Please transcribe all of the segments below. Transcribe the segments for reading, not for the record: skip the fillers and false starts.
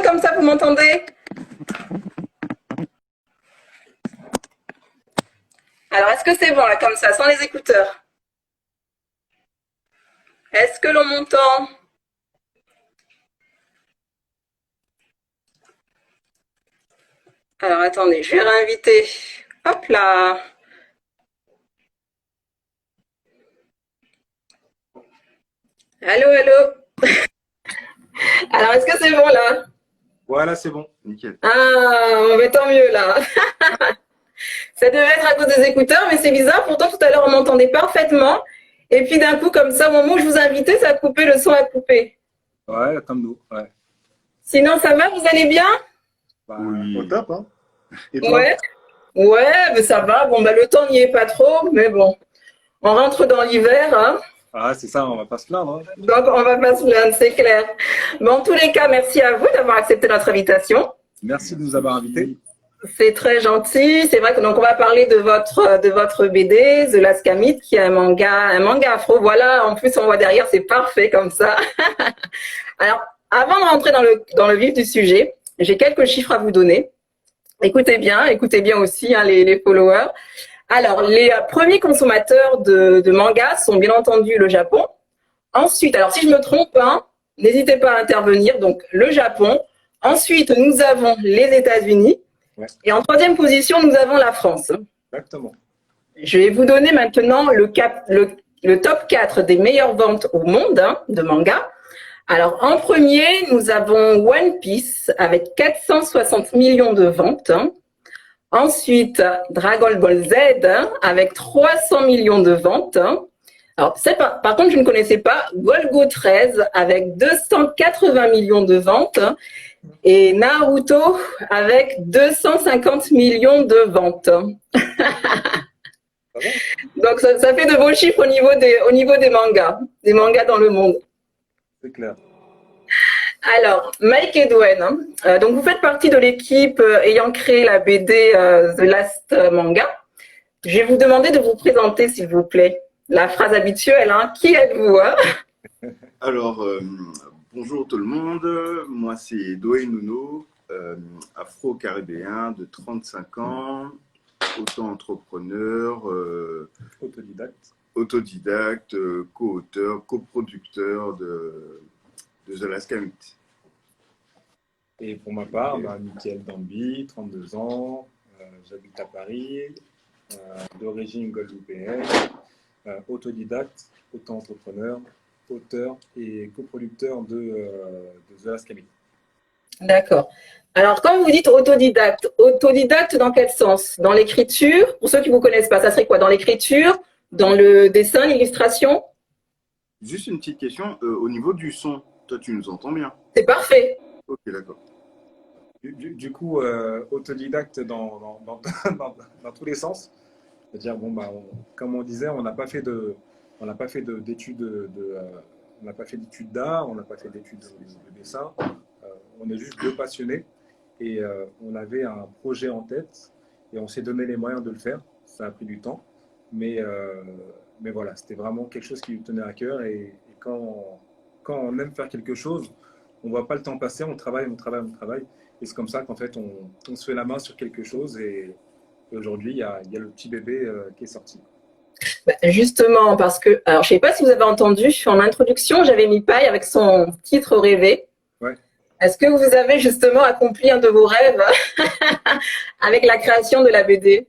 comme ça, vous m'entendez? Alors, est-ce que c'est bon, là, comme ça, sans les écouteurs? Est-ce que l'on m'entend? Alors, attendez, je vais réinviter. Hop là. Allô, allô. Alors, est-ce que c'est bon, là? Voilà, c'est bon, nickel. Ah, mais tant mieux, là. Ça devait être à cause des écouteurs, mais c'est bizarre. Pourtant, tout à l'heure, on m'entendait parfaitement. Et puis, d'un coup, comme ça, au moment où je vous invitais, ça a coupé, le son a coupé. Ouais, comme nous, ouais. Sinon, ça va? Vous allez bien? Bah, Oui. au top, hein. Et toi? Ouais. Ouais, mais ça va. Bon, bah, le temps n'y est pas trop, mais bon. On rentre dans l'hiver, hein. Ah, c'est ça, on va pas se plaindre, hein. Donc, on va pas se plaindre, c'est clair. Bon, en tous les cas, merci à vous d'avoir accepté notre invitation. Merci de nous avoir invités. C'est très gentil. C'est vrai que donc on va parler de votre BD, The Last Kamite, qui est un manga afro. Voilà, en plus on voit derrière, c'est parfait comme ça. Alors, avant de rentrer dans le vif du sujet, j'ai quelques chiffres à vous donner. Écoutez bien aussi hein, les followers. Alors, les premiers consommateurs de manga sont bien entendu le Japon. Ensuite, alors si je me trompe, hein, n'hésitez pas à intervenir. Donc, le Japon. Ensuite, nous avons les États-Unis. Ouais. Et en troisième position, nous avons la France. Exactement. Je vais vous donner maintenant le top 4 des meilleures ventes au monde hein, de manga. Alors, en premier, nous avons One Piece avec 460 millions de ventes. Ensuite, Dragon Ball Z hein, avec 300 millions de ventes. Alors, par contre, je ne connaissais pas Golgo 13 avec 280 millions de ventes et Naruto avec 250 millions de ventes. Donc, ça fait de beaux chiffres au niveau des mangas dans le monde. C'est clair. Alors, Mike Edwen, hein, donc vous faites partie de l'équipe ayant créé la BD The Last Manga. Je vais vous demander de vous présenter, s'il vous plaît. La phrase habituelle, hein. Qui êtes-vous hein? Alors, bonjour tout le monde. Moi, c'est Doé Nuno, afro-caribéen de 35 ans, auto-entrepreneur, Autodidacte. co-auteur, coproducteur de The Last Kamite. Et pour ma part, Mickaël Dambi, 32 ans, j'habite à Paris, d'origine guadeloupéenne, autodidacte, auto-entrepreneur, auteur et coproducteur de The Last Kamite. D'accord. Alors, quand vous dites autodidacte dans quel sens? Dans l'écriture? Pour ceux qui ne vous connaissent pas, ça serait quoi? Dans l'écriture? Dans le dessin, l'illustration? Juste une petite question, au niveau du son, toi tu nous entends bien? C'est parfait. Ok, d'accord. Du coup, autodidacte dans tous les sens. C'est-à-dire, bon, comme on disait, on n'a pas fait d'études on n'a pas fait d'études d'art, on n'a pas fait d'études de dessin. On est juste deux passionnés et on avait un projet en tête et on s'est donné les moyens de le faire. Ça a pris du temps, mais voilà, c'était vraiment quelque chose qui nous tenait à cœur et quand on aime faire quelque chose, on ne voit pas le temps passer, on travaille. Et c'est comme ça qu'en fait, on se fait la main sur quelque chose et aujourd'hui, il y a le petit bébé qui est sorti. Justement, parce que, alors je ne sais pas si vous avez entendu, en introduction, j'avais mis Paille avec son titre rêvé. Ouais. Est-ce que vous avez justement accompli un de vos rêves avec la création de la BD?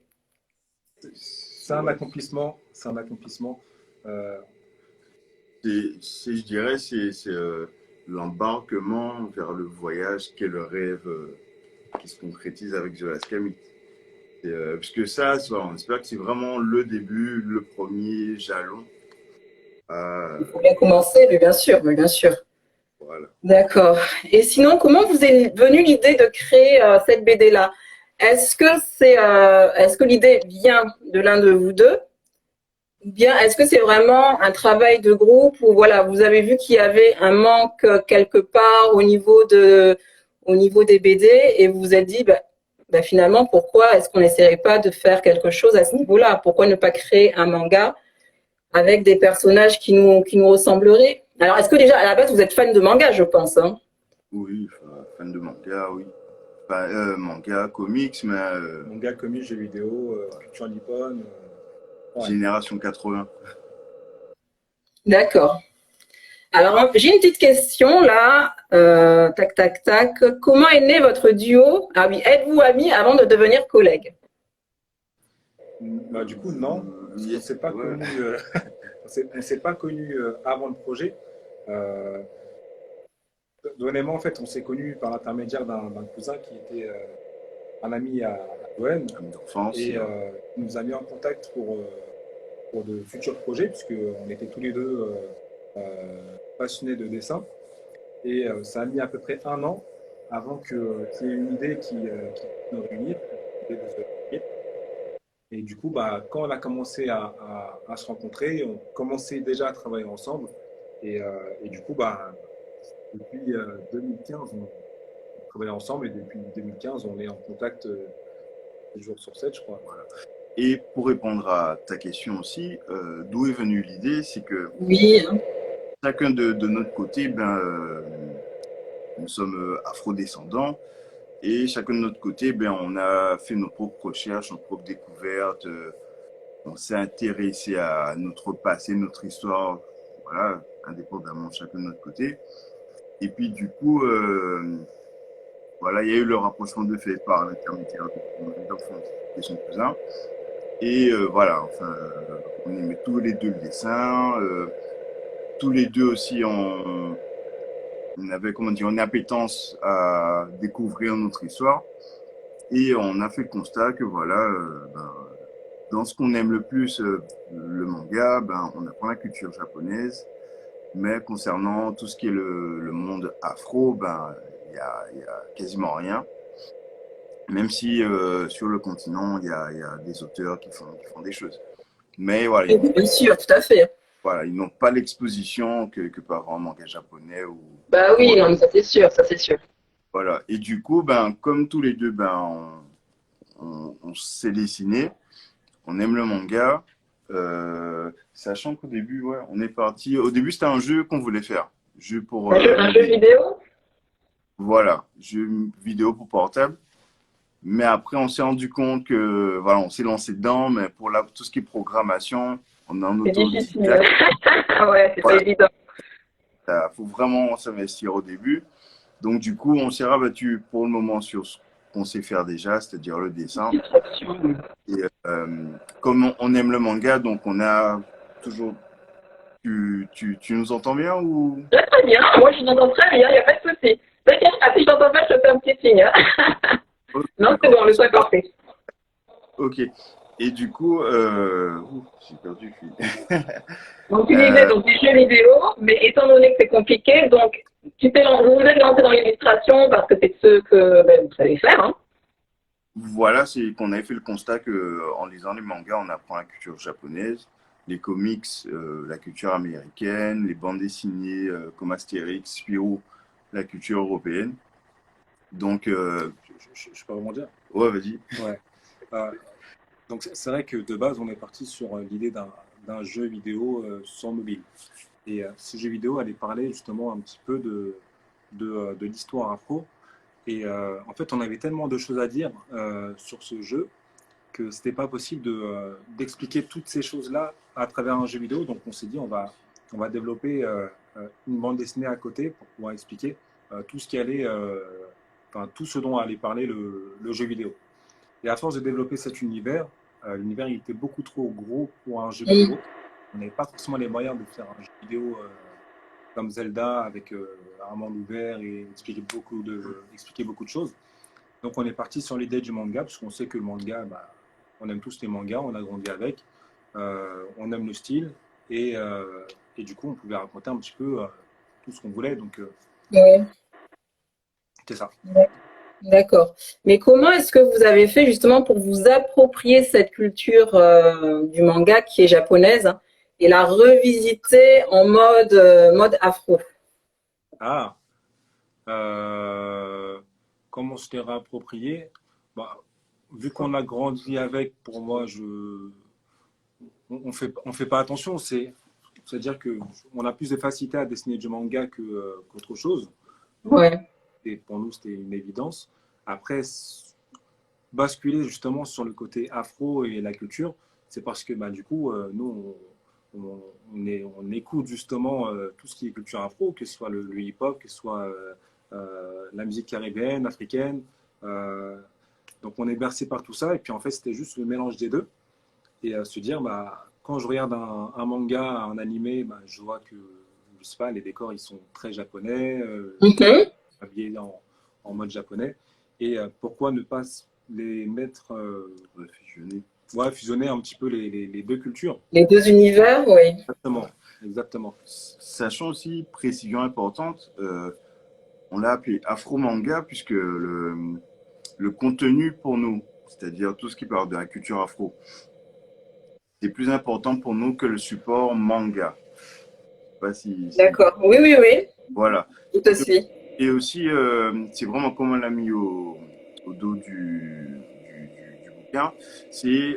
C'est un accomplissement. Je dirais, c'est l'embarquement vers le voyage qu'est le rêve qui se concrétise avec The Last Kamite. Parce que ça, on espère que c'est vraiment le début, le premier jalon. Il faut bien commencer, mais bien sûr. Voilà. D'accord. Et sinon, comment vous est venue l'idée de créer cette BD-là? Est-ce que l'idée vient de l'un de vous deux? Ou bien est-ce que c'est vraiment un travail de groupe où voilà, vous avez vu qu'il y avait un manque quelque part au niveau des BD et vous vous êtes dit, finalement, pourquoi est-ce qu'on n'essaierait pas de faire quelque chose à ce niveau-là? Pourquoi ne pas créer un manga avec des personnages qui nous ressembleraient? Alors, est-ce que déjà, à la base, vous êtes fan de manga, je pense hein? Oui, fan de manga, oui. Enfin, manga, comics, mais Manga, comics, jeux vidéo, culture nippone. Ouais. génération 80. D'accord. Alors, j'ai une petite question là. Tac, tac, tac. Comment est né votre duo? Ah oui, êtes-vous amis avant de devenir collègues? Bah, du coup, non, parce qu'on s'est pas Ouais. connu, on s'est pas connu avant le projet. Euh, Honnêtement, en fait, on s'est connu par l'intermédiaire d'un cousin qui était un ami à Goen Ami d'enfance. et il nous a mis en contact pour de futurs projets, puisqu'on était tous les deux passionnés de dessin. Et ça a mis à peu près un an avant qu'il y ait une idée qui nous réunir, l'idée de se réunir. Et du coup, bah, quand on a commencé à se rencontrer, on commençait déjà à travailler ensemble. Et du coup, bah, depuis 2015, on travaille ensemble et depuis 2015, on est en contact 7 jours sur 7, je crois. Voilà. Et pour répondre à ta question aussi, d'où est venue l'idée, c'est que Oui. chacun de notre côté, ben, nous sommes afro-descendants et chacun de notre côté, ben, on a fait nos propres recherches, nos propres découvertes. On s'est intéressé à notre passé, notre histoire, voilà, indépendamment chacun de notre côté. Et puis du coup, voilà, il y a eu le rapprochement de fait par l'intermédiaire de mon ami d'enfance et son cousin. Et voilà, enfin, on aimait tous les deux le dessin. Tous les deux aussi, on avait, comment dire, une appétence à découvrir notre histoire. Et on a fait le constat que voilà, ben, dans ce qu'on aime le plus, le manga, ben, on apprend la culture japonaise. Mais concernant tout ce qui est le monde afro, ben, il y a quasiment rien. Même si sur le continent, il y a des auteurs qui font des choses. Mais voilà, Oui, bien sûr, tout à fait. voilà, ils n'ont pas l'exposition que peut avoir un manga japonais Bah ou oui, non, mais ça c'est sûr, ça c'est sûr. voilà. Et du coup, ben, comme tous les deux, ben, on s'est dessiné, on aime le manga, sachant qu'au début, ouais, on est parti. Au début, c'était un jeu qu'on voulait faire, jeu pour Un jeu bébé. vidéo? Voilà, jeu vidéo pour portable. Mais après, on s'est rendu compte que, voilà, on s'est lancé dedans, mais pour tout ce qui est programmation, on est en C'est difficile. autodidacte. Ouais, c'est pas Voilà, évident. il faut vraiment s'investir au début. Donc, du coup, on s'est rabattu pour le moment sur ce qu'on sait faire déjà, c'est-à-dire le dessin. Et comme on aime le manga, donc on a toujours. Tu nous entends bien ou? Très bien, moi je t'entends très bien, il n'y a pas de souci. T'inquiète pas, si je t'entends pas, je te fais un petit signe. Ok, Non, c'est d'accord. bon, le son est parfait. Ok. Et du coup, j'ai perdu le fil. Donc tu disais Euh, donc des jeux vidéo, mais étant donné que c'est compliqué, donc vous vous êtes lancé dans l'illustration parce que c'est ce que vous savez faire, hein. voilà, c'est qu'on avait fait le constat que en lisant les mangas, on apprend la culture japonaise, les comics, la culture américaine, les bandes dessinées comme Astérix, Spirou, la culture européenne. Donc, Je peux rebondir? ouais, vas-y. Ouais. Euh, donc c'est vrai que de base, on est parti sur l'idée d'un jeu vidéo sur mobile. Et ce jeu vidéo allait parler justement un petit peu de l'histoire afro. Et en fait, on avait tellement de choses à dire sur ce jeu que c'était pas possible d'expliquer toutes ces choses-là à travers un jeu vidéo. Donc on s'est dit, on va développer une bande dessinée à côté pour pouvoir expliquer tout ce qui allait, enfin tout ce dont allait parler le jeu vidéo. Et à force de développer cet univers, l'univers il était beaucoup trop gros pour un jeu Mm. vidéo. On n'avait pas forcément les moyens de faire un jeu vidéo comme Zelda avec un monde ouvert et expliquer beaucoup de choses. Donc on est parti sur l'idée du manga, parce qu'on sait que le manga, bah, on aime tous les mangas, on a grandi avec, on aime le style, et du coup on pouvait raconter un petit peu tout ce qu'on voulait, donc Ouais, c'est ça. d'accord. Mais comment est-ce que vous avez fait justement pour vous approprier cette culture du manga qui est japonaise, hein, et la revisiter en mode afro? Ah, euh, comment se les réapproprier? Bah, vu qu'on a grandi avec, pour moi, on fait pas attention, c'est-à-dire que on a plus de facilité à dessiner du manga qu'autre chose. Ouais. pour nous, c'était une évidence. Après, basculer justement sur le côté afro et la culture, c'est parce que bah, du coup, nous, on écoute justement tout ce qui est culture afro, que ce soit le hip-hop, que ce soit la musique caribéenne, africaine. Donc on est bercé par tout ça. Et puis en fait, c'était juste le mélange des deux. Et se dire, bah, quand je regarde un manga, un animé, bah, je vois que, je sais pas, les décors, ils sont très japonais, Mhm. habillés en mode japonais. Et pourquoi ne pas les mettre, Fusionner. ouais, fusionner un petit peu les deux cultures. Les deux univers, oui. Exactement, exactement. Sachant aussi, précision importante, on l'a appelé Afro-Manga puisque le contenu pour nous, c'est-à-dire tout ce qui parle de la culture afro, c'est plus important pour nous que le support manga. Je sais pas D'accord. Oui, oui, oui. Voilà. Je te suis. Et aussi, c'est vraiment comme on l'a mis au dos du bouquin, c'est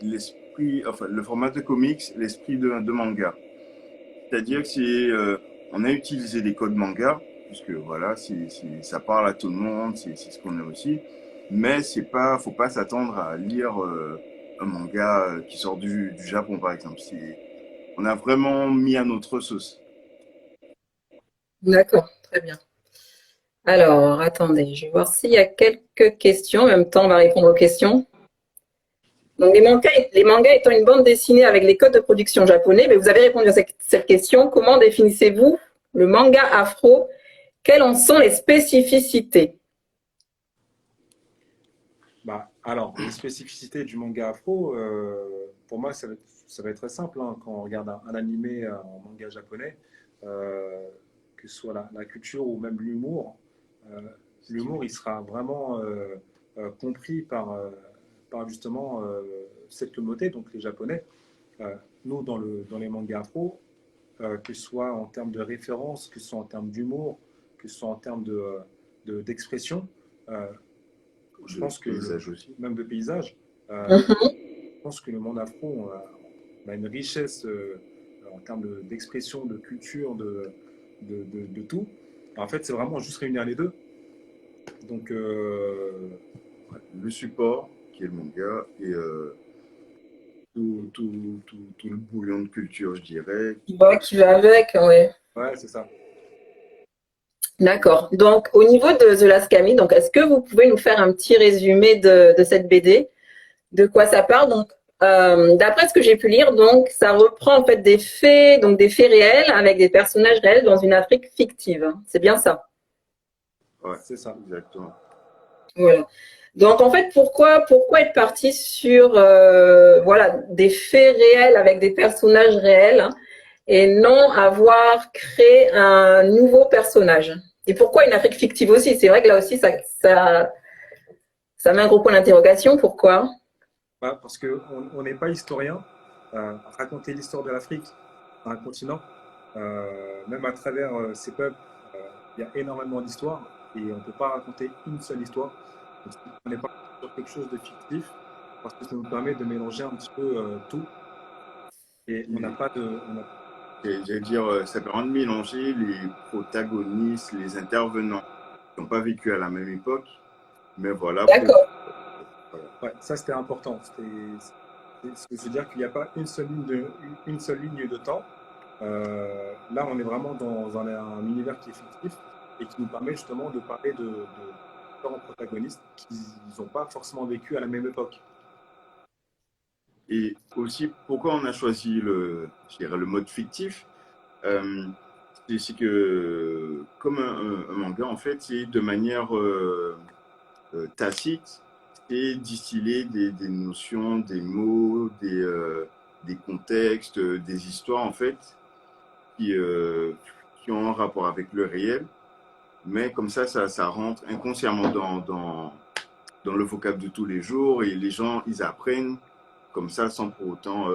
l'esprit, enfin le format de comics, l'esprit de manga. C'est-à-dire que on a utilisé des codes manga, puisque voilà, ça parle à tout le monde, c'est ce qu'on a aussi. Mais faut pas s'attendre à lire un manga qui sort du Japon, par exemple. On a vraiment mis à notre sauce. D'accord, très bien. Alors, attendez, je vais voir s'il y a quelques questions. En même temps, on va répondre aux questions. Donc, les mangas étant une bande dessinée avec les codes de production japonais, mais vous avez répondu à cette question. Comment définissez-vous le manga afro? Quelles en sont les spécificités? Bah, alors, les spécificités du manga afro, pour moi, ça va être très simple hein, quand on regarde un animé en manga japonais, euh, que ce soit la culture ou même l'humour. euh, L'humour, il sera vraiment compris par justement cette communauté, donc les Japonais. Nous, dans les mangas afro, que ce soit en termes de référence, que ce soit en termes d'humour, que ce soit en termes d'expression, euh, je pense que paysage aussi. même de paysage, Mhm. je pense que le monde afro on a une richesse en termes d'expression, de culture, de tout. En fait, c'est vraiment juste réunir les deux. Donc, Le support, qui est le manga, et tout le bouillon de culture, je dirais. Bon, qui va avec, oui. ouais, c'est ça. D'accord. Donc, au niveau de The Last Kami, donc, est-ce que vous pouvez nous faire un petit résumé de cette BD? De quoi ça parle? Donc, d'après ce que j'ai pu lire, donc, ça reprend en fait donc des faits réels avec des personnages réels dans une Afrique fictive. C'est bien ça. Ouais, C'est ça. exactement. Voilà. Donc, en fait, pourquoi être parti sur voilà, des faits réels avec des personnages réels hein, et non avoir créé un nouveau personnage? Et pourquoi une Afrique fictive aussi? C'est vrai que là aussi, ça met un gros point d'interrogation. Pourquoi? Ouais, parce qu'on n'est pas historien. Raconter l'histoire de l'Afrique, un continent, même à travers ces peuples, euh, il y a énormément d'histoires et on ne peut pas raconter une seule histoire. Donc, on n'est pas sur quelque chose de fictif parce que ça nous permet de mélanger un petit peu tout et on n'a pas de. J'allais dire, ça permet de mélanger les protagonistes, les intervenants qui n'ont pas vécu à la même époque, mais voilà, D'accord. voilà. Ouais, ça c'était important. C'est-à-dire qu'il n'y a pas une seule ligne de temps. Là, on est vraiment dans un univers qui est fictif et qui nous permet justement de parler de différents protagonistes qui n'ont pas forcément vécu à la même époque. Et aussi, pourquoi on a choisi je dirais le mode fictif? Euh, c'est que, comme un manga, en fait, c'est de manière tacite, c'est distiller des notions, des mots, des contextes, des histoires, en fait, qui, euh, qui ont un rapport avec le réel, mais comme ça rentre inconsciemment dans le vocable de tous les jours et les gens, ils apprennent comme ça sans pour autant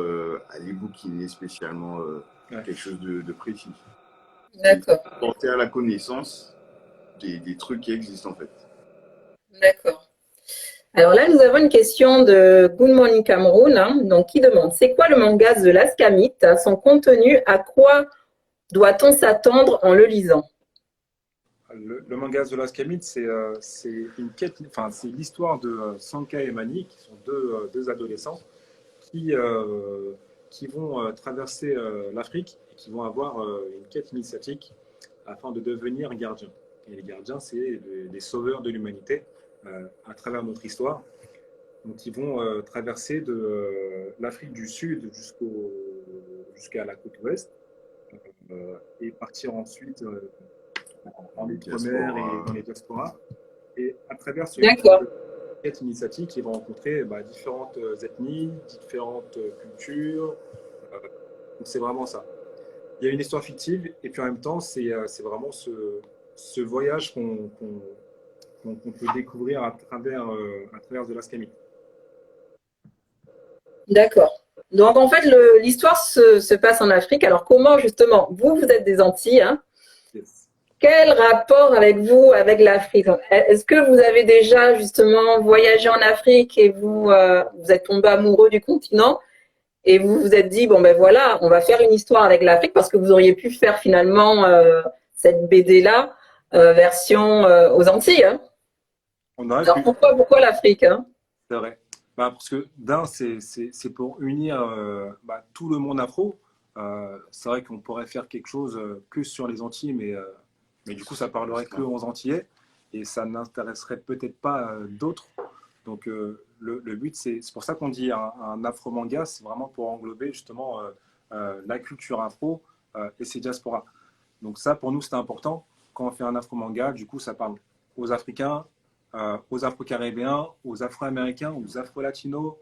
aller bouquiner spécialement Ouais. quelque chose de précis. Et D'accord. porter à la connaissance des trucs qui existent en fait. D'accord. Alors là, nous avons une question de Good Morning Cameroun, hein, donc qui demande c'est quoi le manga The Last Kamit? Son contenu, à quoi doit-on s'attendre en le lisant? le manga The Last Kami, c'est une quête, enfin, c'est l'histoire de Sanka et Mani, qui sont deux adolescents qui, euh, qui vont traverser l'Afrique et qui vont avoir une quête initiatique afin de devenir gardiens. Et les gardiens, c'est les sauveurs de l'humanité à travers notre histoire. Donc, ils vont traverser de l'Afrique du Sud jusqu'à la côte ouest et partir ensuite en outre-mer et dans les diasporas. Et à travers ce D'accord. quête initiatique, ils vont rencontrer différentes ethnies, différentes cultures. Donc c'est vraiment ça. Il y a une histoire fictive et puis en même temps, c'est vraiment ce voyage qu'on peut découvrir à travers de l'Ascamie. D'accord. Donc, en fait, l'histoire se passe en Afrique. Alors, comment, justement, vous êtes des Antilles, hein? Yes. Quel rapport avec vous, avec l'Afrique? Est-ce que vous avez déjà, justement, voyagé en Afrique et vous êtes tombé amoureux du continent et vous vous êtes dit, bon, ben voilà, on va faire une histoire avec l'Afrique parce que vous auriez pu faire finalement cette BD-là, version aux Antilles, hein? On aurait Alors, pu, pourquoi l'Afrique, hein? c'est vrai. Parce que d'un, c'est pour unir tout le monde afro. C'est vrai qu'on pourrait faire quelque chose que sur les Antilles, mais du coup, ça parlerait que aux Antillais et ça n'intéresserait peut-être pas d'autres. Donc, le but, c'est pour ça qu'on dit un afro-manga, c'est vraiment pour englober justement la culture afro et ses diasporas. Donc, ça, pour nous, c'était important. Quand on fait un afro-manga, du coup, ça parle aux Africains, aux Afro-Caribéens, aux Afro-Américains, aux Afro-Latinos,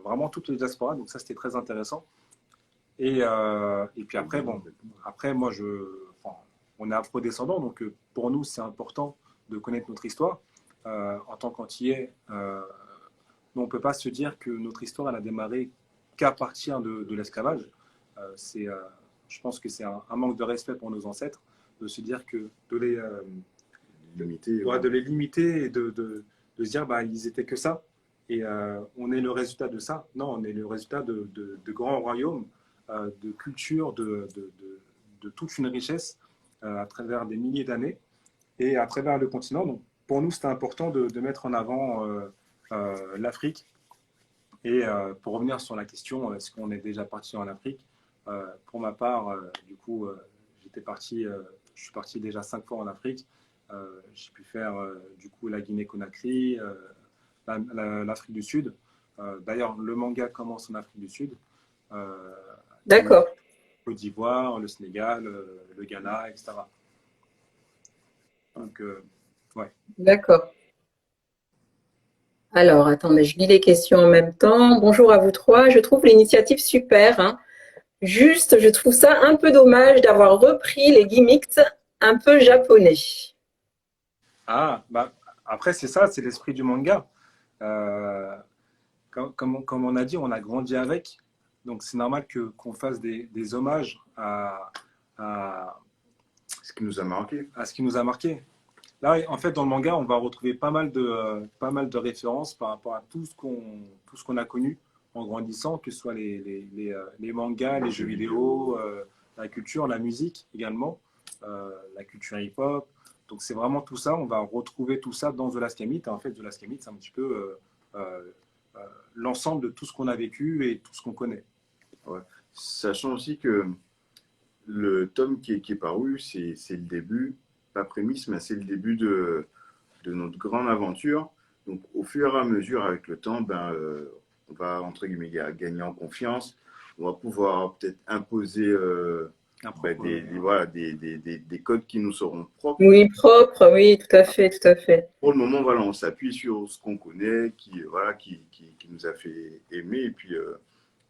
vraiment toutes les diasporas. Donc, ça, c'était très intéressant. Et puis après, bon, après, moi, enfin, on est afro-descendants, donc pour nous, c'est important de connaître notre histoire. En tant qu'Antillais, on ne peut pas se dire que notre histoire, elle a démarré qu'à partir de l'esclavage. Je pense que c'est un manque de respect pour nos ancêtres de se dire que de les limiter et de se dire ils étaient que ça et on est le résultat de ça. Non, on est le résultat de grands royaumes, de culture, de toute une richesse à travers des milliers d'années et à travers le continent. Donc, pour nous, c'était important de mettre en avant l'Afrique. Et pour revenir sur la question, est-ce qu'on est déjà parti en Afrique? Pour ma part, du coup, je suis parti déjà 5 fois en Afrique. J'ai pu faire du coup la Guinée-Conakry, l'Afrique du Sud. D'ailleurs, le manga commence en Afrique du Sud. D'accord. Côte d'Ivoire, le Sénégal, le Ghana, etc. Donc, ouais. D'accord. Alors, attendez, je lis les questions en même temps. Bonjour à vous trois. Je trouve l'initiative super, hein. Juste, je trouve ça un peu dommage d'avoir repris les gimmicks un peu japonais. Après, c'est ça, c'est l'esprit du manga. Euh, comme on a dit, on a grandi avec. Donc, c'est normal qu'on fasse des hommages à Ce qui nous a marqué. ce qui nous a marqué. Là, en fait, dans le manga, on va retrouver pas mal de références par rapport à tout ce qu'on a connu en grandissant, que ce soit les mangas, les jeux vidéo, la culture, la musique également, la culture hip-hop. Donc, c'est vraiment tout ça. On va retrouver tout ça dans The Last Kami. En fait, The Last Kami, c'est un petit peu l'ensemble de tout ce qu'on a vécu et tout ce qu'on connaît. Ouais. Sachant aussi que le tome qui est paru, c'est le début, pas prémisse, mais c'est le début de notre grande aventure. Donc, au fur et à mesure, avec le temps, on va, entre guillemets, gagner en confiance. On va pouvoir peut-être imposer des codes qui nous seront propres. Oui, propre, oui, tout à fait, tout à fait. Pour le moment, voilà, on s'appuie sur ce qu'on connaît, qui nous a fait aimer. Et puis,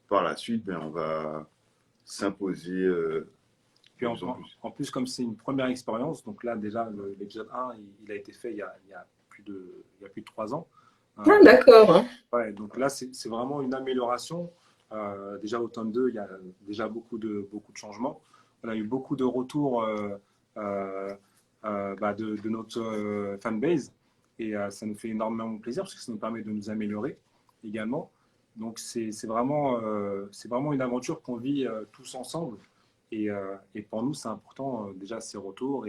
par la suite, on va s'imposer. Puis en plus, comme c'est une première expérience, donc là déjà l'épisode 1, il a été fait il y a plus de 3 ans. Ah, d'accord, hein. Ouais, donc là c'est vraiment une amélioration. Déjà au tome 2, il y a déjà beaucoup de changements. On a eu beaucoup de retours de notre fanbase et ça nous fait énormément plaisir parce que ça nous permet de nous améliorer également. Donc c'est vraiment une aventure qu'on vit tous ensemble. Et pour nous, c'est important déjà ces retours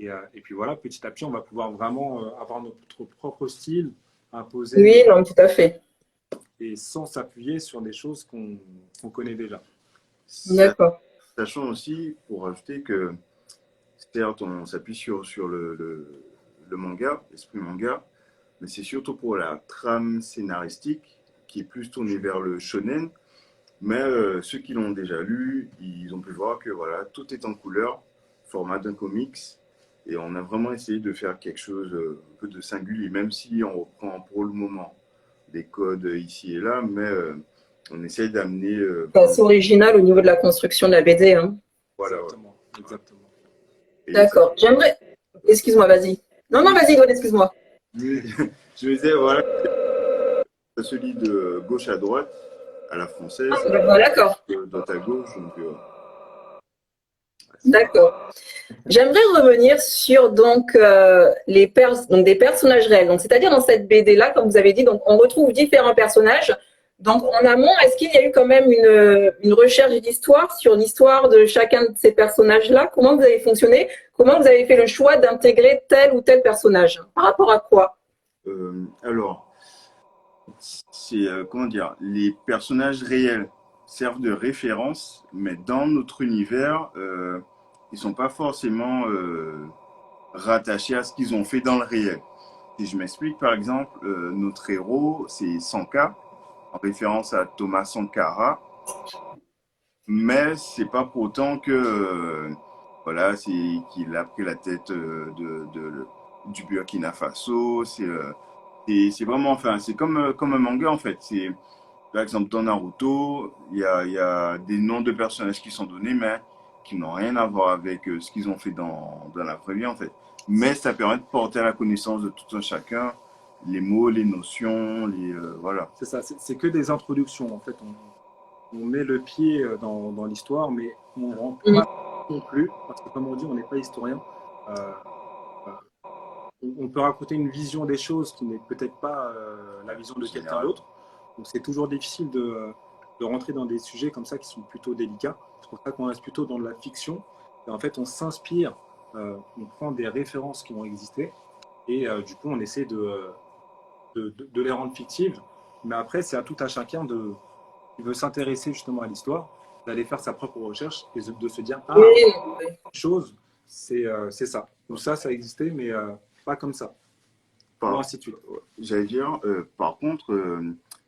Et puis voilà, petit à petit, on va pouvoir vraiment avoir notre propre style Oui, imposé non, tout à fait. et sans s'appuyer sur des choses qu'on connaît déjà. D'accord. Sachant aussi, pour ajouter que, certes, on s'appuie sur le manga, l'esprit manga, mais c'est surtout pour la trame scénaristique qui est plus tournée vers le shonen. Mais ceux qui l'ont déjà lu, ils ont pu voir que voilà, tout est en couleur, format d'un comics. Et on a vraiment essayé de faire quelque chose un peu de singulier, même si on reprend pour le moment des codes ici et là, mais on essaye d'amener C'est assez original au niveau de la construction de la BD, hein. voilà, Exactement, exactement. et ça, D'accord. J'aimerais. Excuse-moi, vas-y. Non, non, vas-y, Gwen, excuse-moi. je me disais, voilà, celui de gauche à droite, à la française, Ah, d'accord. de droite à gauche, donc D'accord. J'aimerais revenir sur donc des personnages réels. Donc c'est-à-dire dans cette BD là, comme vous avez dit, donc on retrouve différents personnages. Donc en amont, est-ce qu'il y a eu quand même une recherche d'histoire sur l'histoire de chacun de ces personnages-là? Comment vous avez fonctionné? Comment vous avez fait le choix d'intégrer tel ou tel personnage? Par rapport à quoi? alors, c'est comment dire, les personnages réels servent de référence, mais dans notre univers, ils sont pas forcément rattachés à ce qu'ils ont fait dans le réel. Si je m'explique, par exemple, notre héros, c'est Sanka, en référence à Thomas Sankara, mais c'est pas pour autant que voilà, c'est qu'il a pris la tête du Burkina Faso. C'est vraiment, enfin, c'est comme un manga en fait. C'est par exemple dans Naruto, il y a des noms de personnages qui sont donnés, mais qui n'ont rien à voir avec ce qu'ils ont fait dans la vraie vie en fait. Mais ça permet de porter à la connaissance de tout un chacun les mots, les notions, voilà. C'est ça, c'est que des introductions. En fait, on met le pied dans l'histoire, mais on ne rentre Mhm. pas non plus, parce que comme on dit, on n'est pas historien. Euh, on peut raconter une vision des choses qui n'est peut-être pas la vision de quelqu'un Général. d'autre. Donc c'est toujours difficile de rentrer dans des sujets comme ça qui sont plutôt délicats. C'est pour ça qu'on reste plutôt dans de la fiction. Et en fait, on s'inspire, on prend des références qui ont existé, et du coup, on essaie de les rendre fictives. Mais après, c'est à tout à chacun qui veut s'intéresser justement à l'histoire, d'aller faire sa propre recherche et de se dire, Oui, ah, oui. chose, c'est ça. Ou ça existait, mais pas comme ça. Ou Par, ainsi de suite. J'allais dire, par contre,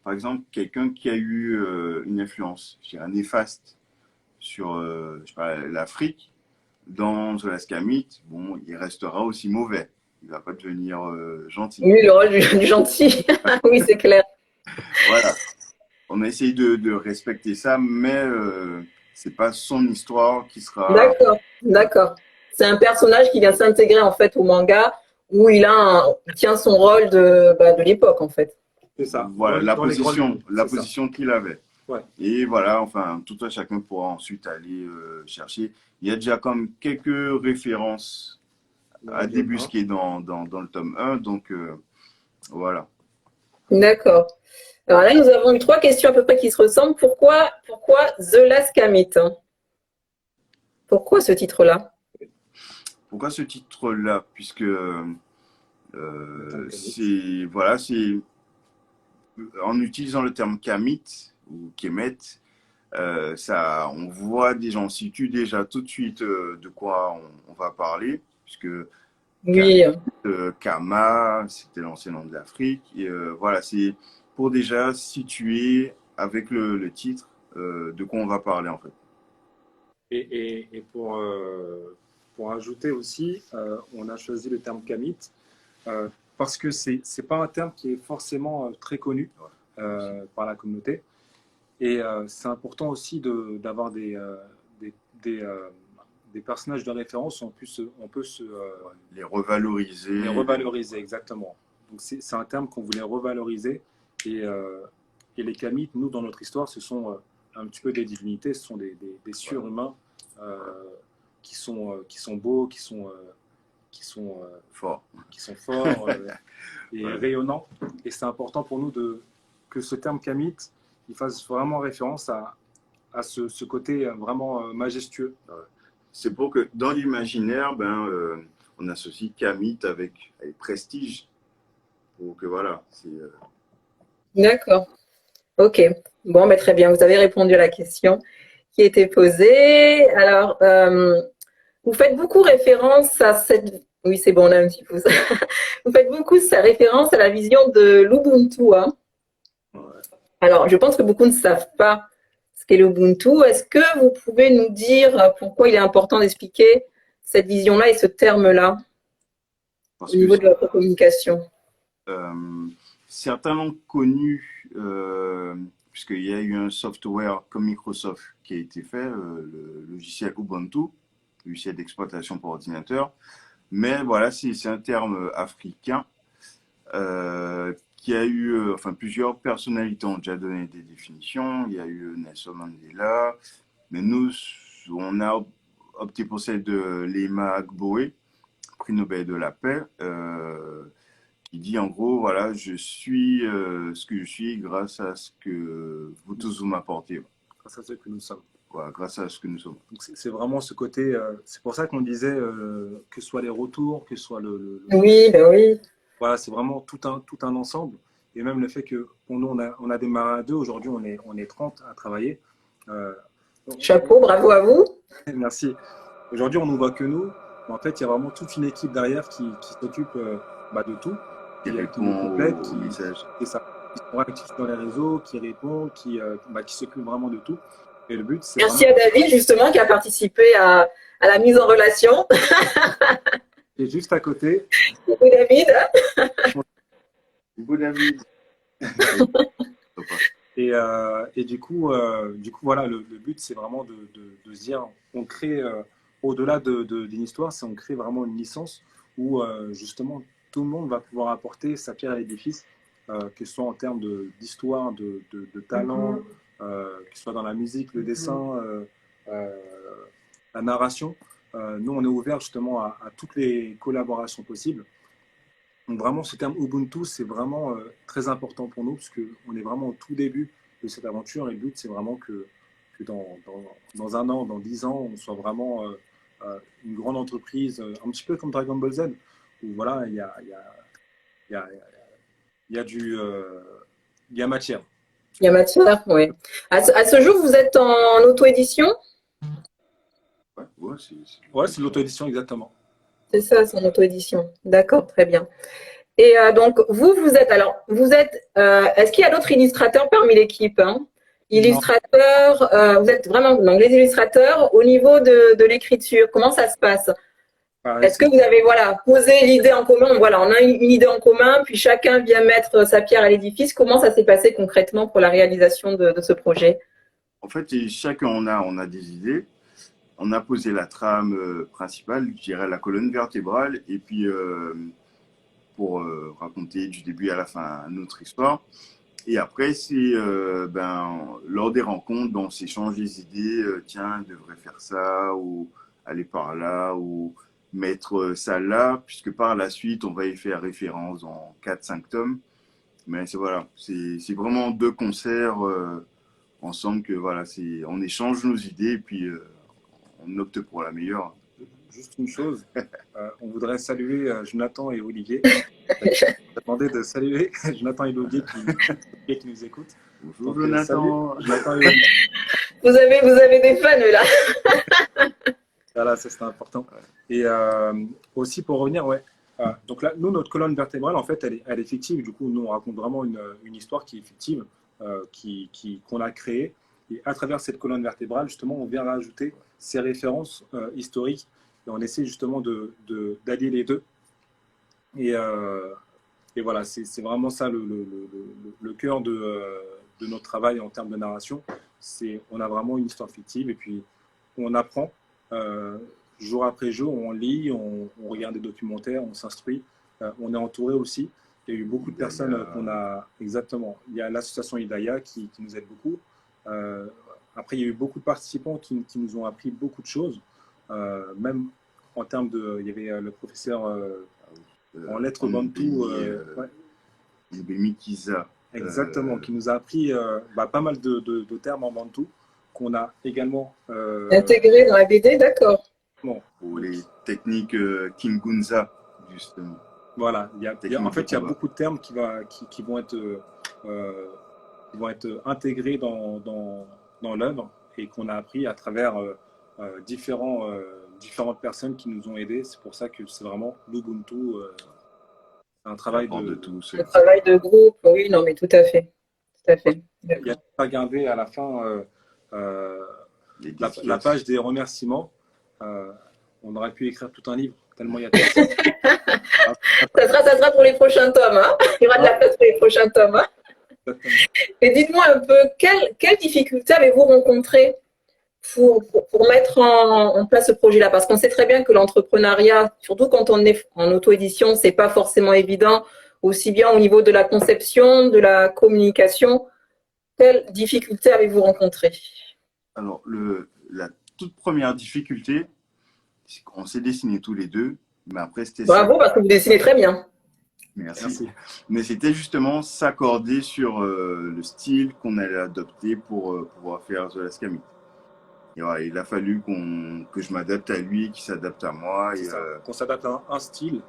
par exemple, quelqu'un qui a eu une influence, je dirais, néfaste sur je sais pas, l'Afrique, dans The Last Kamit, bon, il restera aussi mauvais. Il va pas devenir gentil. Oui, le rôle du gentil. Oui, c'est clair. Voilà. On a essayé de respecter ça, mais c'est pas son histoire qui sera. D'accord, d'accord. C'est un personnage qui vient s'intégrer en fait au manga où il tient son rôle de l'époque en fait. C'est ça. Voilà, Dans les grandes lignes, la c'est ça. position qu'il avait. Ouais. Et voilà, enfin, tout un chacun pourra ensuite aller chercher. Il y a déjà comme quelques références à Il y en a. débusquer dans le tome 1, donc voilà. D'accord. Alors là, nous avons eu trois questions à peu près qui se ressemblent. Pourquoi The Last Kamit? Pourquoi ce titre-là? Pourquoi ce titre-là? Puisque c'est, voilà, c'est en utilisant le terme Kamit ou Kemet, ça, on voit déjà, on situe déjà tout de suite de quoi on va parler, puisque Oui, Kama, c'était l'ancien nom de l'Afrique. Et voilà, c'est pour déjà situer avec le titre de quoi on va parler en fait. Et pour ajouter aussi, on a choisi le terme Kamit parce que c'est pas un terme qui est forcément très connu par la communauté. Et c'est important aussi d'avoir des, des, euh, des personnages de référence où on peut Les revaloriser. les revaloriser, exactement. Donc c'est un terme qu'on voulait revaloriser. Et, et les Kamites, nous, dans notre histoire, ce sont un petit peu des divinités, ce sont des surhumains qui sont beaux, qui sont, Fort. qui sont forts et Ouais. rayonnants. Et c'est important pour nous que ce terme Kamite il fasse vraiment référence à ce côté vraiment majestueux. C'est pour que dans l'imaginaire, ben, on associe Kamit avec Prestige. Donc voilà, D'accord. Ok. Bon, mais très bien. Vous avez répondu à la question qui était posée. Alors, vous faites beaucoup référence à cette… Oui, c'est bon, on a un petit pouce. Vous faites beaucoup référence à la vision de l'Ubuntu, hein. ouais. Alors, je pense que beaucoup ne savent pas ce qu'est l'Ubuntu. Est-ce que vous pouvez nous dire pourquoi il est important d'expliquer cette vision-là et ce terme-là Parce au que niveau de votre communication? certainement connu, puisqu'il y a eu un software comme Microsoft qui a été fait, le logiciel Ubuntu, logiciel d'exploitation pour ordinateur. Mais voilà, c'est un terme africain qui a eu, enfin, plusieurs personnalités ont déjà donné des définitions. Il y a eu Nelson Mandela, mais nous, on a opté pour celle de Lema Gbowé, prix Nobel de la paix, qui dit en gros, voilà, je suis ce que je suis grâce à ce que vous tous vous m'apportez. Grâce à ce que nous sommes. Voilà, grâce à ce que nous sommes. C'est vraiment ce côté, c'est pour ça qu'on disait que ce soit les retours, que ce soit Oui, ben oui. Voilà, c'est vraiment tout un ensemble. Et même le fait que pour nous, on a démarré à deux, aujourd'hui on est 30 à travailler. Chapeau, bravo à vous. Merci. Aujourd'hui, on ne voit que nous. Mais en fait, il y a vraiment toute une équipe derrière qui s'occupe de tout, Qui nous répond complète, aux messages. qui sont actifs dans les réseaux, qui répond, qui s'occupe vraiment de tout. Et le but, c'est Merci à David, justement, qui a participé à la mise en relation. Et juste à côté. Coucou David. Coucou David. Et du coup, voilà, le but, c'est vraiment de se dire, on crée, au-delà d'une histoire, c'est on crée vraiment une licence où, justement, tout le monde va pouvoir apporter sa pierre à l'édifice, que ce soit en termes d'histoire, de talent, que ce soit dans la musique, le dessin, la narration. Nous, on est ouvert justement à toutes les collaborations possibles. Donc vraiment, ce terme Ubuntu, c'est vraiment très important pour nous, parce qu'on est vraiment au tout début de cette aventure. Et le but, c'est vraiment que dans un an, dans 10 ans, on soit vraiment une grande entreprise, un petit peu comme Dragon Ball Z, où voilà, il y a matière. Il y a matière, oui. À ce jour, vous êtes en auto-édition? Ouais, c'est l'auto-édition, exactement. C'est ça, c'est en auto-édition. D'accord, très bien. Et donc, vous êtes, est-ce qu'il y a d'autres illustrateurs parmi l'équipe, hein? Illustrateurs, vous êtes vraiment donc, les illustrateurs au niveau de l'écriture. Comment ça se passe? Est-ce que vous avez posé l'idée en commun? Voilà, on a une idée en commun, puis chacun vient mettre sa pierre à l'édifice. Comment ça s'est passé concrètement pour la réalisation de ce projet? En fait, chacun on a des idées. On a posé la trame principale, je dirais la colonne vertébrale, et puis pour raconter du début à la fin notre histoire. Et après, c'est lors des rencontres, on s'échange des idées. Tiens, je devrais faire ça, ou aller par là, ou mettre ça là, puisque par la suite, on va y faire référence dans 4-5 tomes. Mais c'est vraiment deux concerts ensemble que voilà, on échange nos idées et puis on opte pour la meilleure. Juste une chose, on voudrait saluer Jonathan et Olivier. Je vais demander de saluer Jonathan et Olivier qui nous écoutent. Bonjour Jonathan. Jonathan et Olivier. Vous avez des fans là. Voilà, ça c'est important. Et aussi pour revenir, donc là, nous, notre colonne vertébrale, en fait, elle est fictive. Du coup, nous, on raconte vraiment une histoire qui est fictive, qu'on a créée. Et à travers cette colonne vertébrale, justement, on vient rajouter ces références historiques. Et on essaie justement d'allier les deux. Et voilà, c'est vraiment ça le cœur de notre travail en termes de narration. On a vraiment une histoire fictive et puis on apprend jour après jour, on lit, on regarde des documentaires, on s'instruit. On est entouré aussi. Il y a eu beaucoup de personnes qu'on a… Exactement. Il y a l'association Hidaya qui nous aide beaucoup. Après, il y a eu beaucoup de participants qui nous ont appris beaucoup de choses. Même en termes de… Il y avait le professeur en lettres bantou. Kiza. Exactement, qui nous a appris pas mal de termes en bantou qu'on a également… Intégré dans la BD, d'accord. Bon, pour les techniques Kingunza, justement. voilà. En fait, il y a Combat. beaucoup de termes qui vont être intégrés dans l'œuvre et qu'on a appris à travers différentes personnes qui nous ont aidés. C'est pour ça que c'est vraiment l'Ubuntu, un travail De tous. Le travail de groupe, oui, non, mais tout à fait. Tout à fait. Il n'y a pas gardé à la fin la page des remerciements. On aurait pu écrire tout un livre, tellement il y a de choses. Ça sera pour les prochains tomes. Hein, il y aura de la place pour les prochains tomes. Hein. Et dites-moi un peu, quelles difficultés avez-vous rencontrées pour mettre en place ce projet-là? Parce qu'on sait très bien que l'entrepreneuriat, surtout quand on est en auto-édition, c'est pas forcément évident, aussi bien au niveau de la conception, de la communication. Quelles difficultés avez-vous rencontrées? Alors, la toute première difficulté, c'est qu'on s'est dessinés tous les deux, mais après c'était… Bravo, parce que vous dessinez très bien. Merci. Mais c'était justement s'accorder sur le style qu'on allait adopter pour pouvoir faire The Last Kamite. Et voilà, il a fallu que je m'adapte à lui, qu'il s'adapte à moi. Qu'on s'adapte à un style.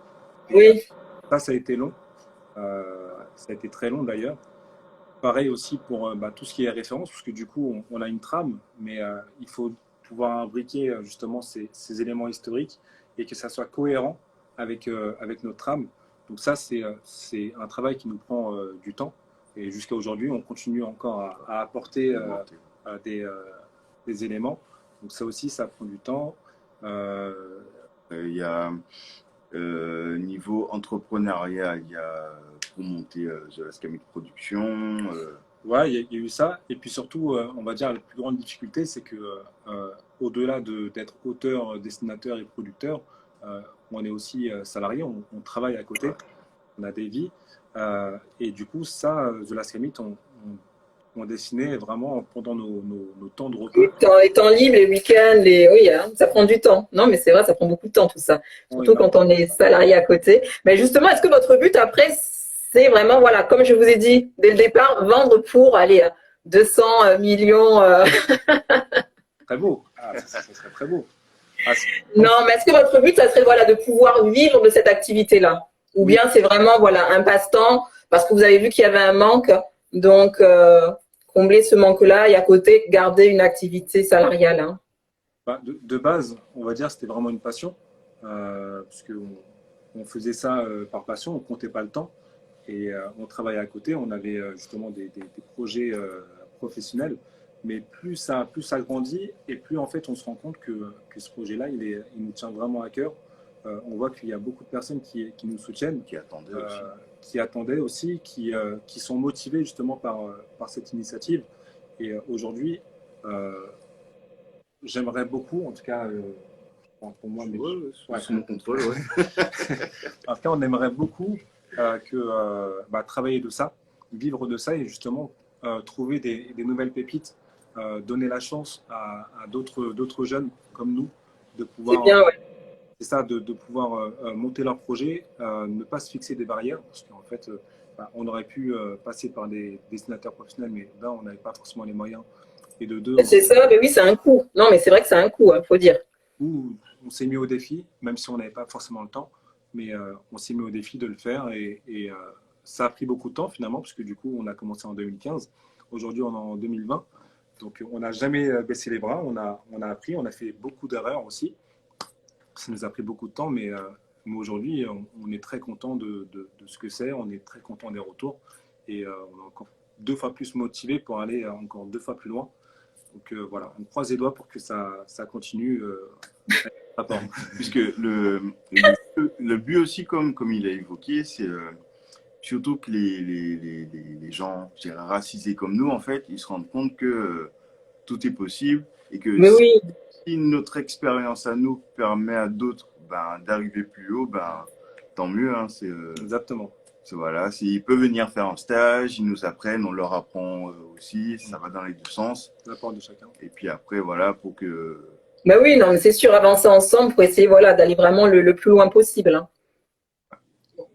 Oui. Ça a été long. Ça a été très long d'ailleurs. Pareil aussi pour tout ce qui est référence, parce que du coup, on a une trame, mais il faut pouvoir imbriquer justement ces éléments historiques et que ça soit cohérent avec notre trame. Donc ça, c'est un travail qui nous prend du temps. Et jusqu'à aujourd'hui, on continue encore à apporter des éléments. Donc ça aussi, ça prend du temps. Il y a niveau entrepreneuriat, il y a pour monter The Last Kamite Production. Ouais, il y a eu ça. Et puis surtout, on va dire, la plus grande difficulté, c'est que au-delà d'être auteur, dessinateur et producteur, on est aussi salarié, on travaille à côté, on a des vies. Et du coup, ça, The Last Kamite, on dessinait vraiment pendant nos temps de repos. Les temps libres, les week-ends, oui, hein, ça prend du temps. Non, mais c'est vrai, ça prend beaucoup de temps tout ça. Surtout oui, quand on est salarié à côté. Mais justement, est-ce que votre but après, c'est vraiment, voilà, comme je vous ai dit dès le départ, vendre pour aller à 200 millions Très beau. Ah, ça serait très beau. Non, mais est-ce que votre but, ça serait voilà, de pouvoir vivre de cette activité-là? Ou bien c'est vraiment voilà, un passe-temps, parce que vous avez vu qu'il y avait un manque, donc combler ce manque-là et à côté, garder une activité salariale. Hein. De base, on va dire c'était vraiment une passion, parce qu'on faisait ça par passion, on ne comptait pas le temps, et on travaillait à côté, on avait justement des projets professionnels. Mais plus ça grandit et plus en fait on se rend compte que ce projet-là, il nous tient vraiment à cœur. On voit qu'il y a beaucoup de personnes qui nous soutiennent, qui attendaient aussi, qui sont motivées justement par cette initiative. Et aujourd'hui, j'aimerais beaucoup, en tout cas pour moi, mais sous mon contrôle, ouais. En tout cas, on aimerait beaucoup travailler de ça, vivre de ça et justement trouver des nouvelles pépites. Donner la chance à d'autres jeunes comme nous de pouvoir, c'est ça, de pouvoir monter leur projet, ne pas se fixer des barrières, parce qu'en fait, on aurait pu passer par des dessinateurs professionnels, mais là, on n'avait pas forcément les moyens. Et de deux, c'est ça, mais oui, c'est un coût. Non, mais c'est vrai que c'est un coût, il faut dire. On s'est mis au défi, même si on n'avait pas forcément le temps, mais on s'est mis au défi de le faire et ça a pris beaucoup de temps finalement, parce que du coup, on a commencé en 2015. Aujourd'hui, on est en 2020. Donc, on n'a jamais baissé les bras, on a appris, on a fait beaucoup d'erreurs aussi. Ça nous a pris beaucoup de temps, mais aujourd'hui, on est très content de ce que c'est, on est très content des retours et on est encore 2 fois plus motivé pour aller encore 2 fois plus loin. Donc voilà, on croise les doigts pour que ça continue. Puisque le but aussi, comme il a évoqué, c'est surtout que les gens, je dirais, racisés comme nous, en fait, ils se rendent compte que tout est possible et que si notre expérience à nous permet à d'autres d'arriver plus haut, tant mieux. Hein, exactement. Voilà, ils peuvent venir faire un stage, ils nous apprennent, on leur apprend aussi, ça va dans les deux sens. L'apport de chacun. Et puis après, voilà, pour que… Ben oui, non, mais c'est sûr, avancer ensemble pour essayer d'aller vraiment le plus loin possible. Hein.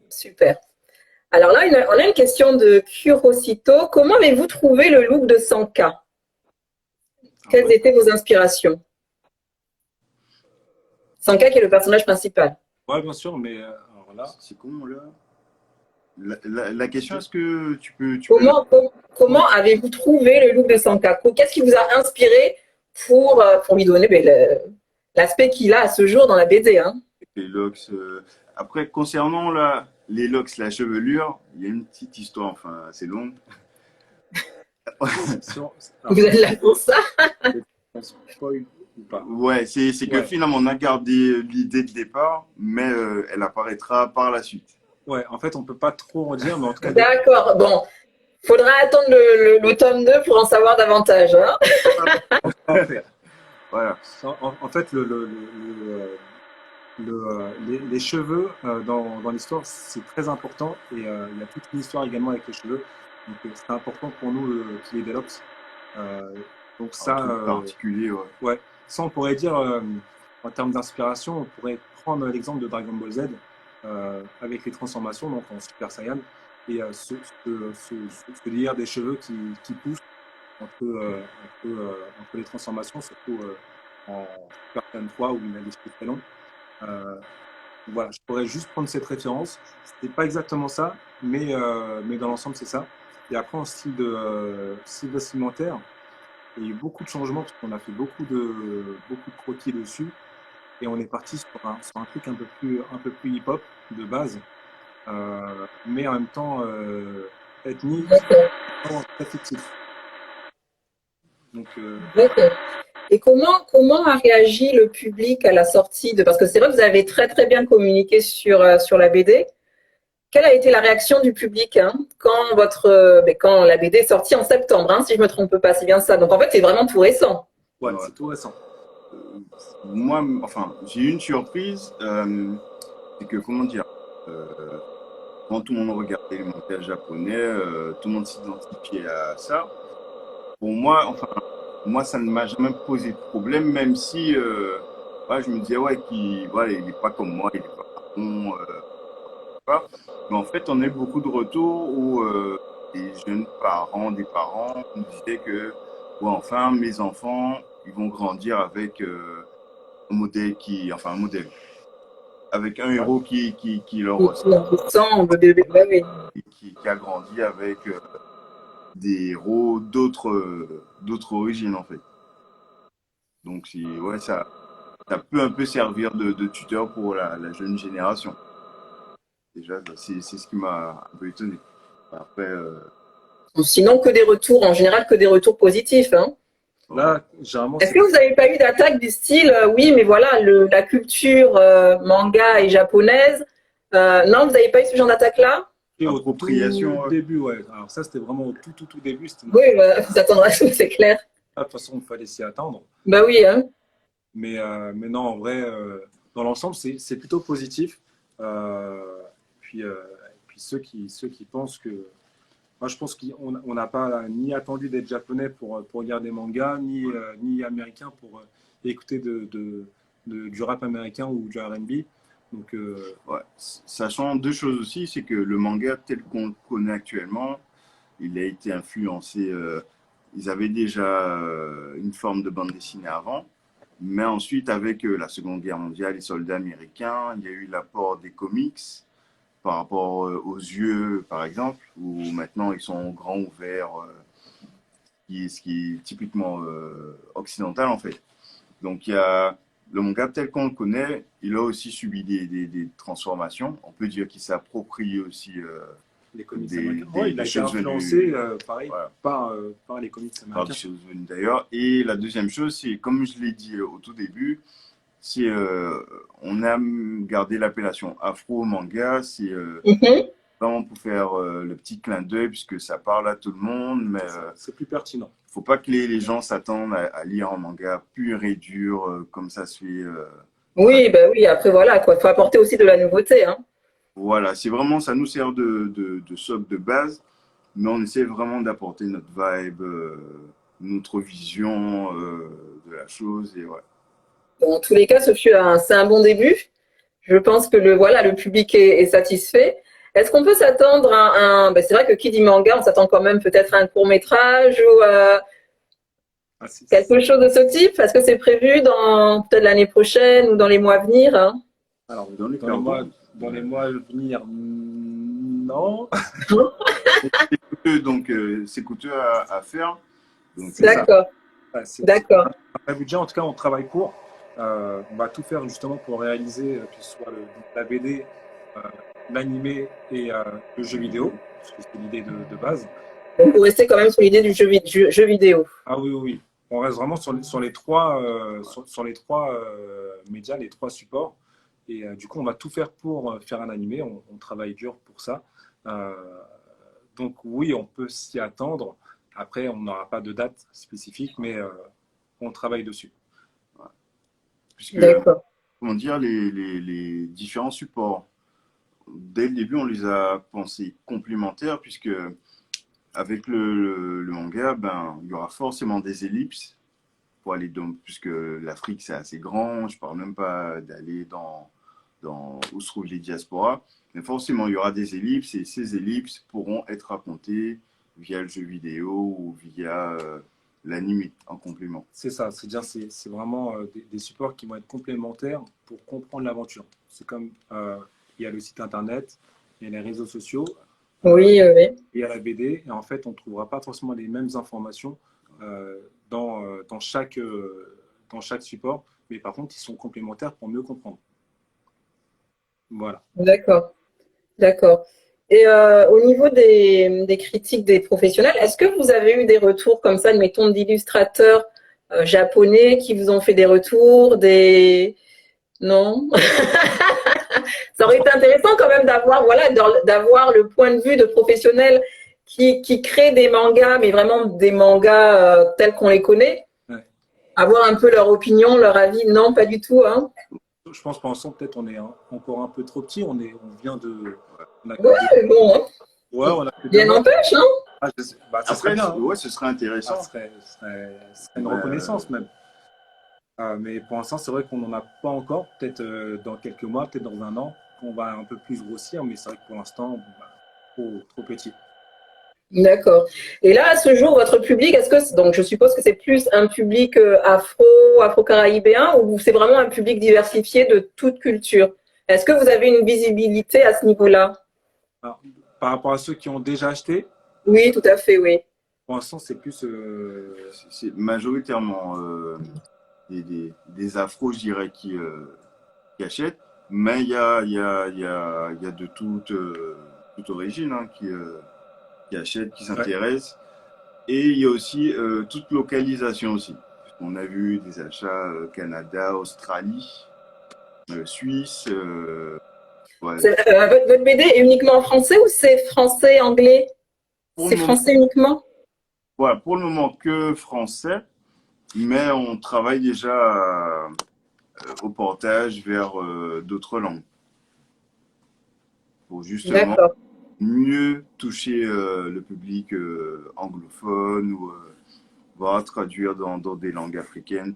Super. Alors là, on a une question de Curiosito. Comment avez-vous trouvé le look de 100K? Quelles étaient vos inspirations? Sanka qui est le personnage principal. Ouais, bien sûr, mais alors là, C'est comment là? La question, est-ce que tu peux... Comment avez-vous trouvé le look de Sanka? Qu'est-ce qui vous a inspiré pour lui donner l'aspect qu'il a à ce jour dans la BD, hein? Les locks. Après, concernant les locks, la chevelure, il y a une petite histoire, enfin, assez longue. Vous êtes là pour ça? Spoil ou pas? Ouais, c'est que Ouais. finalement, on a gardé l'idée de départ, mais elle apparaîtra par la suite. Ouais, en fait, on peut pas trop en dire, mais en tout cas, D'accord. Bon, faudra attendre le tome 2 pour en savoir davantage, hein? Voilà. En fait, les cheveux dans l'histoire, c'est très important et il y a toute une histoire également avec les cheveux. Donc, c'est important pour nous qu'il y ait des locks. Donc Un truc particulier, ouais. ouais. Ça, on pourrait dire, en termes d'inspiration, on pourrait prendre l'exemple de Dragon Ball Z avec les transformations, donc en Super Saiyan, et ce délire des cheveux qui poussent entre les transformations, surtout en Super Saiyan 3 où il a des cheveux très longs. Voilà, je pourrais juste prendre cette référence. C'est pas exactement ça, mais dans l'ensemble, c'est ça. Et après, en style vestimentaire, il y a eu beaucoup de changements parce qu'on a fait beaucoup de croquis dessus et on est parti sur un truc un peu plus hip-hop de base, mais en même temps ethnique, très fictif. Donc, D'accord. Et comment a réagi le public à la sortie de... Parce que c'est vrai que vous avez très très bien communiqué sur la BD. Quelle a été la réaction du public, hein, quand la BD est sortie en septembre, hein, si je ne me trompe pas, c'est bien ça. Donc en fait, c'est vraiment tout récent. ouais, c'est tout récent. Moi, enfin, j'ai eu une surprise, c'est que, comment dire, quand tout le monde regardait les montages japonais, tout le monde s'identifiait à ça. Pour moi, enfin, moi, ça ne m'a jamais posé de problème, même si ouais, je me disais, ouais, voilà, il n'est pas comme moi, il n'est pas bon, pas. Mais en fait, on a eu beaucoup de retours où des jeunes parents, des parents nous disaient que, ouais, enfin, mes enfants, ils vont grandir avec un modèle avec un héros qui leur ressemble, qui a grandi avec des héros d'autres origines, en fait. Donc, ouais, ça peut un peu servir de tuteur pour la jeune génération. Déjà, c'est ce qui m'a un peu étonné. Après, Sinon, que des retours, en général, que des retours positifs, hein. Là, généralement, est-ce que vous n'avez pas eu d'attaque du style, oui, mais voilà, la culture manga est japonaise. Non, vous n'avez pas eu ce genre d'attaque-là? Appropriation, au début, ouais. Alors ça, c'était vraiment au tout début. Oui, vous attendrez à tout, c'est clair. De toute façon, il fallait s'y attendre. Bah oui, hein. Mais non, en vrai, dans l'ensemble, c'est plutôt positif. Puis ceux qui pensent que... Moi, je pense qu'on n'a pas ni attendu d'être japonais pour lire des mangas, ni américain pour écouter du rap américain ou du R&B. Donc, ouais. Sachant deux choses aussi, c'est que le manga tel qu'on le connaît actuellement, il a été influencé. Ils avaient déjà une forme de bande dessinée avant, mais ensuite, avec la Seconde Guerre mondiale, les soldats américains, il y a eu l'apport des comics par rapport aux yeux, par exemple, où maintenant ils sont grands ouverts, ce qui est typiquement occidental en fait. Donc il y a le manga tel qu'on le connaît, il a aussi subi des transformations. On peut dire qu'il s'approprie aussi les comics américains. Ouais, il a été influencé, pareil, voilà, par les comics américains. Par des choses venues d'ailleurs. Et la deuxième chose, c'est comme je l'ai dit au tout début, c'est on a gardé l'appellation Afro Manga, c'est vraiment pour faire le petit clin d'œil puisque ça parle à tout le monde, mais c'est plus pertinent. Il ne faut pas que les gens s'attendent à lire un manga pur et dur comme ça se fait. Oui, bah oui, après voilà, quoi. Il faut apporter aussi de la nouveauté, hein. Voilà, c'est vraiment, ça nous sert de socle de base, mais on essaie vraiment d'apporter notre vibe, notre vision de la chose et ouais. Bon, en tous les cas, c'est un bon début. Je pense que le public est satisfait. Est-ce qu'on peut s'attendre à c'est vrai que qui dit manga, on s'attend quand même peut-être à un court-métrage ou Ah, Quelque chose de ce type? Est-ce que c'est prévu dans peut-être l'année prochaine ou dans les mois à venir, hein? alors, Dans les dans les mois à venir, non. donc c'est coûteux à faire. Donc, C'est ça. D'accord, Ouais, c'est d'accord, un vrai budget. En tout cas, on travaille pour. On va tout faire justement pour réaliser, que ce soit la BD, euh, l'animé et le jeu vidéo, parce que c'est l'idée de base. donc vous restez quand même sur l'idée du jeu vidéo. Ah oui, oui, oui. On reste vraiment sur les trois, sur les trois médias, les trois supports. Et du coup, on va tout faire pour faire un animé. On travaille dur pour ça. Euh, donc oui, on peut s'y attendre. Après, on n'aura pas de date spécifique, mais on travaille dessus. puisque, D'accord. comment dire, les différents supports, dès le début, on les a pensés complémentaires, puisque avec le manga, ben, il y aura forcément des ellipses pour aller puisque l'Afrique c'est assez grand, je parle même pas d'aller dans où se trouvent les diasporas, mais forcément il y aura des ellipses et ces ellipses pourront être racontées via le jeu vidéo ou via l'anime en complément. C'est ça, c'est vraiment des supports qui vont être complémentaires pour comprendre l'aventure. C'est comme il y a le site internet, il y a les réseaux sociaux, Oui, oui. il y a la BD, et en fait, on ne trouvera pas forcément les mêmes informations dans chaque support, mais par contre, ils sont complémentaires pour mieux comprendre. Voilà. D'accord, d'accord. Et au niveau des critiques des professionnels, est-ce que vous avez eu des retours comme ça, admettons, d'illustrateurs japonais qui vous ont fait des retours, des... Non? Ça aurait été intéressant quand même d'avoir voilà, d'avoir le point de vue de professionnels qui créent des mangas, mais vraiment des mangas tels qu'on les connaît. Ouais. Avoir un peu leur opinion, leur avis. Non, pas du tout. Hein. Je pense pour l'instant, peut-être on est encore un peu trop petit. On vient de. On a que Ouais, bon, hein. ouais, on a que deux Bien mois. n'empêche. Hein. Ah, bah, ça serait Après, bien. Hein. ouais, ce serait intéressant. Ce serait une reconnaissance même. Mais pour l'instant, c'est vrai qu'on n'en a pas encore. Peut-être dans quelques mois, peut-être dans un an, qu'on va un peu plus grossir. Mais c'est vrai que pour l'instant, trop petit. D'accord. Et là, à ce jour, votre public, est-ce que donc je suppose que c'est plus un public afro-caribéen ou c'est vraiment un public diversifié de toute culture? Est-ce que vous avez une visibilité à ce niveau-là? Alors, par rapport à ceux qui ont déjà acheté, Oui, tout à fait, oui. pour l'instant, c'est plus. C'est majoritairement des afros, je dirais, qui achètent, mais il y a de toute origine hein, qui achètent, qui Ouais. s'intéressent. Et il y a aussi toute localisation aussi. On a vu des achats Canada, Australie, Suisse. Ouais. Votre BD est uniquement en français ou c'est français-anglais? Pour le C'est moment, français uniquement? voilà, pour le moment que français, mais on travaille déjà au portage vers d'autres langues pour justement D'accord. mieux toucher le public anglophone ou voire traduire dans des langues africaines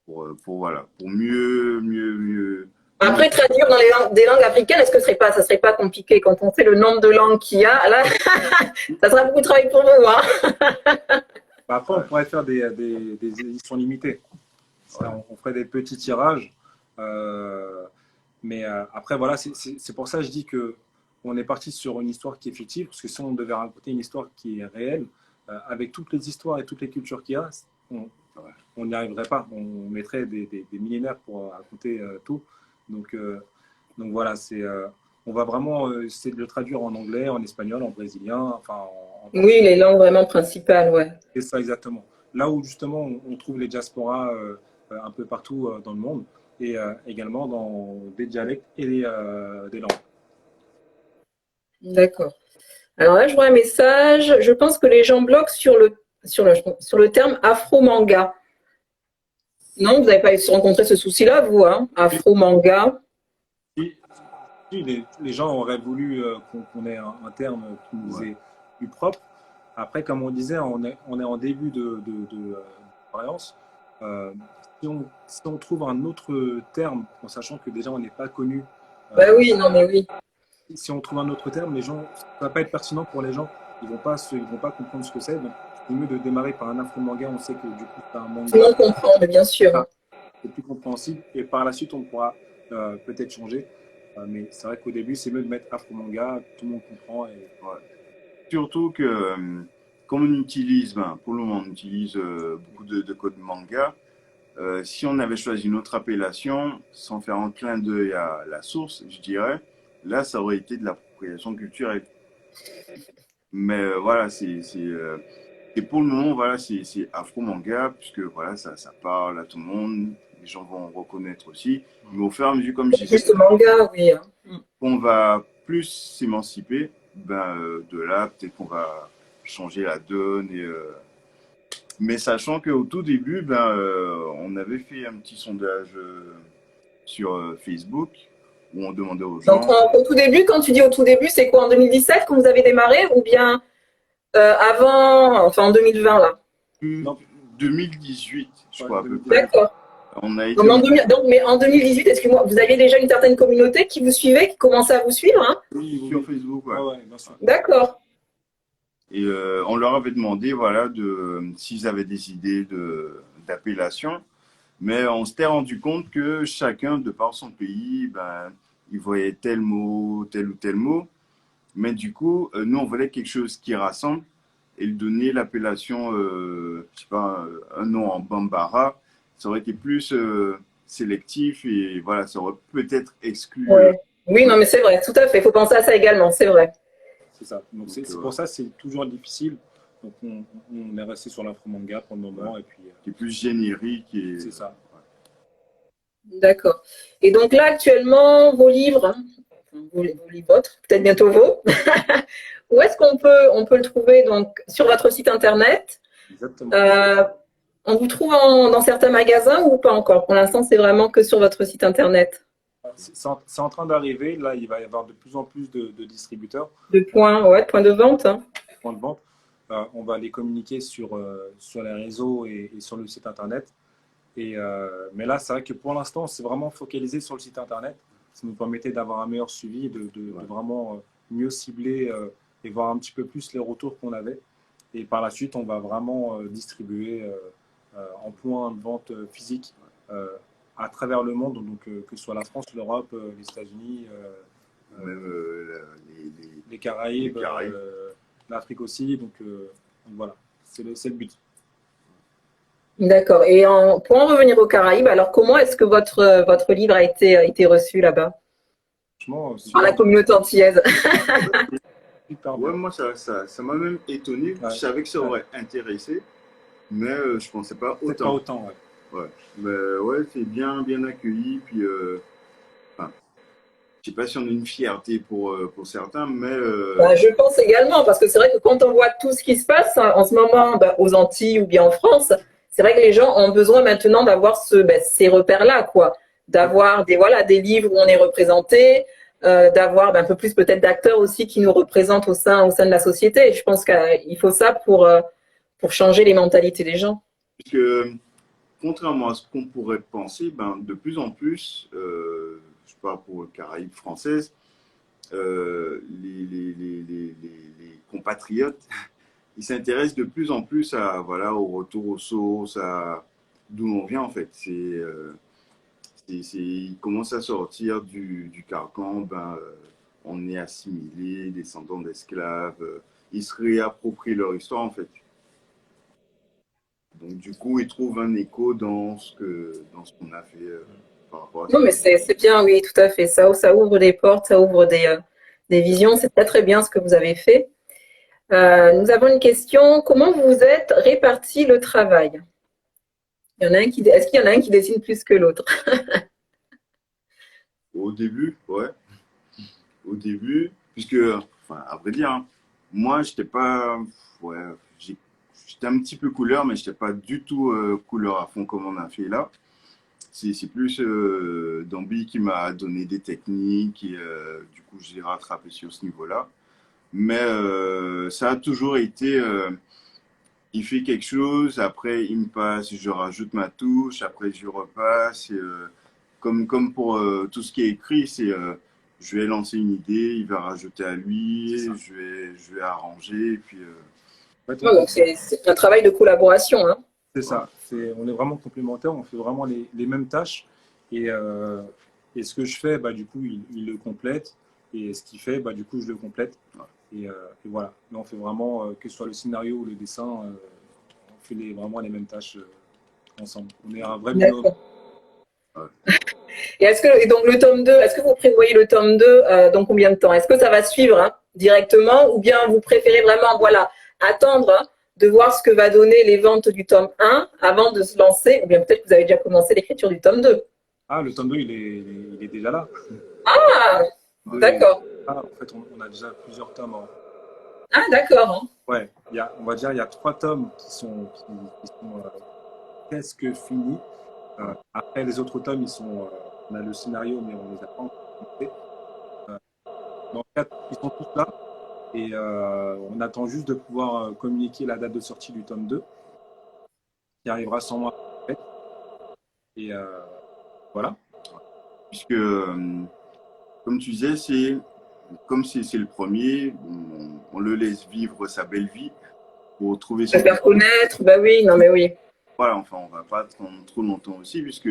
voilà, pour mieux. Après, traduire dans des langues africaines, est-ce que ça serait pas compliqué quand on sait le nombre de langues qu'il y a? Là, ça sera beaucoup de travail pour vous. Hein. Bah, après, on pourrait faire des éditions limitées. On ferait des petits tirages. Mais après, voilà, c'est pour ça que je dis que on est parti sur une histoire qui est fictive, parce que si on devait raconter une histoire qui est réelle, avec toutes les histoires et toutes les cultures qu'il y a, on n'y arriverait pas. On mettrait des millénaires pour raconter tout. Donc, voilà, on va vraiment essayer de le traduire en anglais, en espagnol, en brésilien, enfin Oui, les langues vraiment principales, ouais. c'est ça exactement. Là où justement on trouve les diasporas un peu partout dans le monde et également dans des dialectes et des langues. D'accord. Alors là, je vois un message. Je pense que les gens bloquent sur le terme afro-manga. Non, vous n'avez pas rencontré ce souci-là, vous, hein? Afro-manga. Si, les gens auraient voulu qu'on ait un terme qui nous est plus propre. Après, comme on disait, on est en début d'expérience. Si on trouve un autre terme, en sachant que déjà on n'est pas connu, Bah oui, non, mais oui. si on trouve un autre terme, les gens, ça va pas être pertinent pour les gens. Ils vont pas comprendre ce que c'est. Donc, c'est mieux de démarrer par un afro-manga. On sait que du coup, c'est un Tout le manga monde comprend, mais bien sûr. c'est plus compréhensible. Et par la suite, on pourra peut-être changer. Mais c'est vrai qu'au début, c'est mieux de mettre afro-manga. Tout le monde comprend. Et... Ouais. Surtout que, comme on utilise, ben, pour le moment, on utilise beaucoup de codes manga. Si on avait choisi une autre appellation, sans faire un clin d'œil à la source, je dirais, là, ça aurait été de l'appropriation culturelle. Mais voilà, et pour le moment, voilà, c'est afro-manga, puisque voilà, ça parle à tout le monde, les gens vont reconnaître aussi. Mais au fur et à mesure, comme je disais, Juste manga, oui. qu'on va plus s'émanciper, ben, de là, peut-être qu'on va changer la donne. Mais sachant qu'au tout début, ben, on avait fait un petit sondage sur Facebook où on demandait aux Donc, gens. au tout début, quand tu dis au tout début, c'est quoi, en 2017 quand vous avez démarré ou bien avant, enfin en 2020 là? Non, 2018, je ouais, crois à peu près. 2018. D'accord. On a été Donc, mais en 2018, excuse-moi, vous aviez déjà une certaine communauté qui vous suivait, qui commençait à vous suivre, hein? Oui, sur oui. Facebook, ouais. Ah ouais, bien sûr. D'accord. Et on leur avait demandé, voilà, s'ils avaient des idées d'appellation. Mais on s'était rendu compte que chacun, de par son pays, ben, il voyait tel mot, tel ou tel mot. Mais du coup, nous, on voulait quelque chose qui rassemble et lui donner l'appellation, je sais pas, un nom en bambara. Ça aurait été plus sélectif et voilà, ça aurait peut-être exclu. Ouais. Oui, non, mais c'est vrai, tout à fait. Il faut penser à ça également, c'est vrai. C'est ça. Donc, Donc, c'est pour ça que c'est toujours difficile. Donc, on est resté sur l'afro-manga pour le moment. ouais, Et puis, qui est plus générique et c'est ça. D'accord. Et donc là, actuellement, vos livres, hein, enfin, vos livres autres, peut-être bientôt vos, où est-ce on peut le trouver? Donc, sur votre site internet. Exactement. Euh, on vous trouve dans certains magasins ou pas encore? Pour l'instant, c'est vraiment que sur votre site internet. C'est en train d'arriver. Là, il va y avoir de plus en plus de distributeurs, De points, ouais, de points de vente, hein. points de vente. On va les communiquer sur les réseaux et sur le site internet. Mais là, c'est vrai que pour l'instant, c'est vraiment focalisé sur le site internet. Ça nous permettait d'avoir un meilleur suivi, de vraiment mieux cibler et voir un petit peu plus les retours qu'on avait. Et par la suite, on va vraiment distribuer en points de vente physiques euh, à travers le monde, donc que ce soit la France, l'Europe, les États-Unis, même les Caraïbes, les Caraïbes. l'Afrique aussi. Donc voilà, c'est le but. D'accord. Et pour en revenir aux Caraïbes, alors comment est-ce que votre livre a été reçu là-bas, Franchement, par la super, communauté antillaise? super Ouais, bien. moi, ça m'a même étonné. Ouais. Je savais que ça aurait intéressé, mais je pensais pas Peut-être pas autant. autant, ouais. Ouais, mais ouais, c'est bien accueilli. Puis, enfin, je sais pas si on a une fierté pour certains, mais Bah, je pense également, parce que c'est vrai que quand on voit tout ce qui se passe hein, en ce moment bah, aux Antilles ou bien en France, c'est vrai que les gens ont besoin maintenant d'avoir ces repères-là, quoi. D'avoir voilà, des livres où on est représenté, d'avoir un peu plus peut-être d'acteurs aussi qui nous représentent au sein de la société. Je pense qu'il faut ça pour changer les mentalités des gens. puisque contrairement à ce qu'on pourrait penser, ben, de plus en plus, je parle pour les Caraïbes françaises, les compatriotes, ils s'intéressent de plus en plus voilà, au retour aux sources, à d'où on vient en fait. Ils commencent à sortir du carcan, ben, on est assimilés, descendants d'esclaves, ils se réapproprient leur histoire en fait. Donc du coup, ils trouvent un écho dans ce qu'on a fait par rapport à Non, ça. mais c'est bien, oui, tout à fait. Ça ouvre des portes, ça ouvre des visions. C'est très, très bien ce que vous avez fait. Nous avons une question. Comment vous vous êtes réparti le travail? Est-ce qu'il y en a un qui dessine plus que l'autre? Au début, ouais, au début, puisque, enfin, à vrai dire, hein, moi, j'étais pas, ouais, j'étais un petit peu couleur, mais j'étais pas du tout couleur à fond comme on a fait là. C'est plus Dambi qui m'a donné des techniques et du coup, j'ai rattrapé sur ce niveau-là. Mais ça a toujours été, il fait quelque chose, après il me passe, je rajoute ma touche, après je repasse. Et, comme pour tout ce qui est écrit, c'est je vais lancer une idée, il va rajouter à lui, je vais arranger, et puis En fait, Ouais, donc c'est un travail de collaboration, hein. c'est ça. On est vraiment complémentaires, on fait vraiment les mêmes tâches. Et, euh, et ce que je fais, bah, du coup, il le complète. Et ce qu'il fait, bah, du coup, je le complète. Et voilà. Mais on fait vraiment, que ce soit le scénario ou le dessin, on fait vraiment les mêmes tâches ensemble. On est un vrai binôme. D'accord. Et donc le tome 2, est-ce que vous prévoyez le tome 2 dans combien de temps? Est-ce que ça va suivre, hein, directement, ou bien vous préférez vraiment, voilà, attendre, hein, de voir ce que va donner les ventes du tome 1 avant de se lancer, ou bien peut-être que vous avez déjà commencé l'écriture du tome 2? Ah, le tome 2, il est déjà là. Ah, Le 2 est d'accord. là. En fait, on a déjà plusieurs tomes. Ah, d'accord, hein. Ouais, on va dire il y a 3 tomes qui sont presque finis. Après, les autres tomes, on a le scénario, mais on ne les a pas encore commencés. Donc, 4, ils sont tous là. Et on attend juste de pouvoir communiquer la date de sortie du tome 2, qui arrivera sans moi. Et voilà. Puisque, comme tu disais, comme c'est le premier, on le laisse vivre sa belle vie pour trouver Se son faire public. connaître, bah oui, non mais oui. Voilà, enfin, on va pas attendre trop longtemps aussi, puisque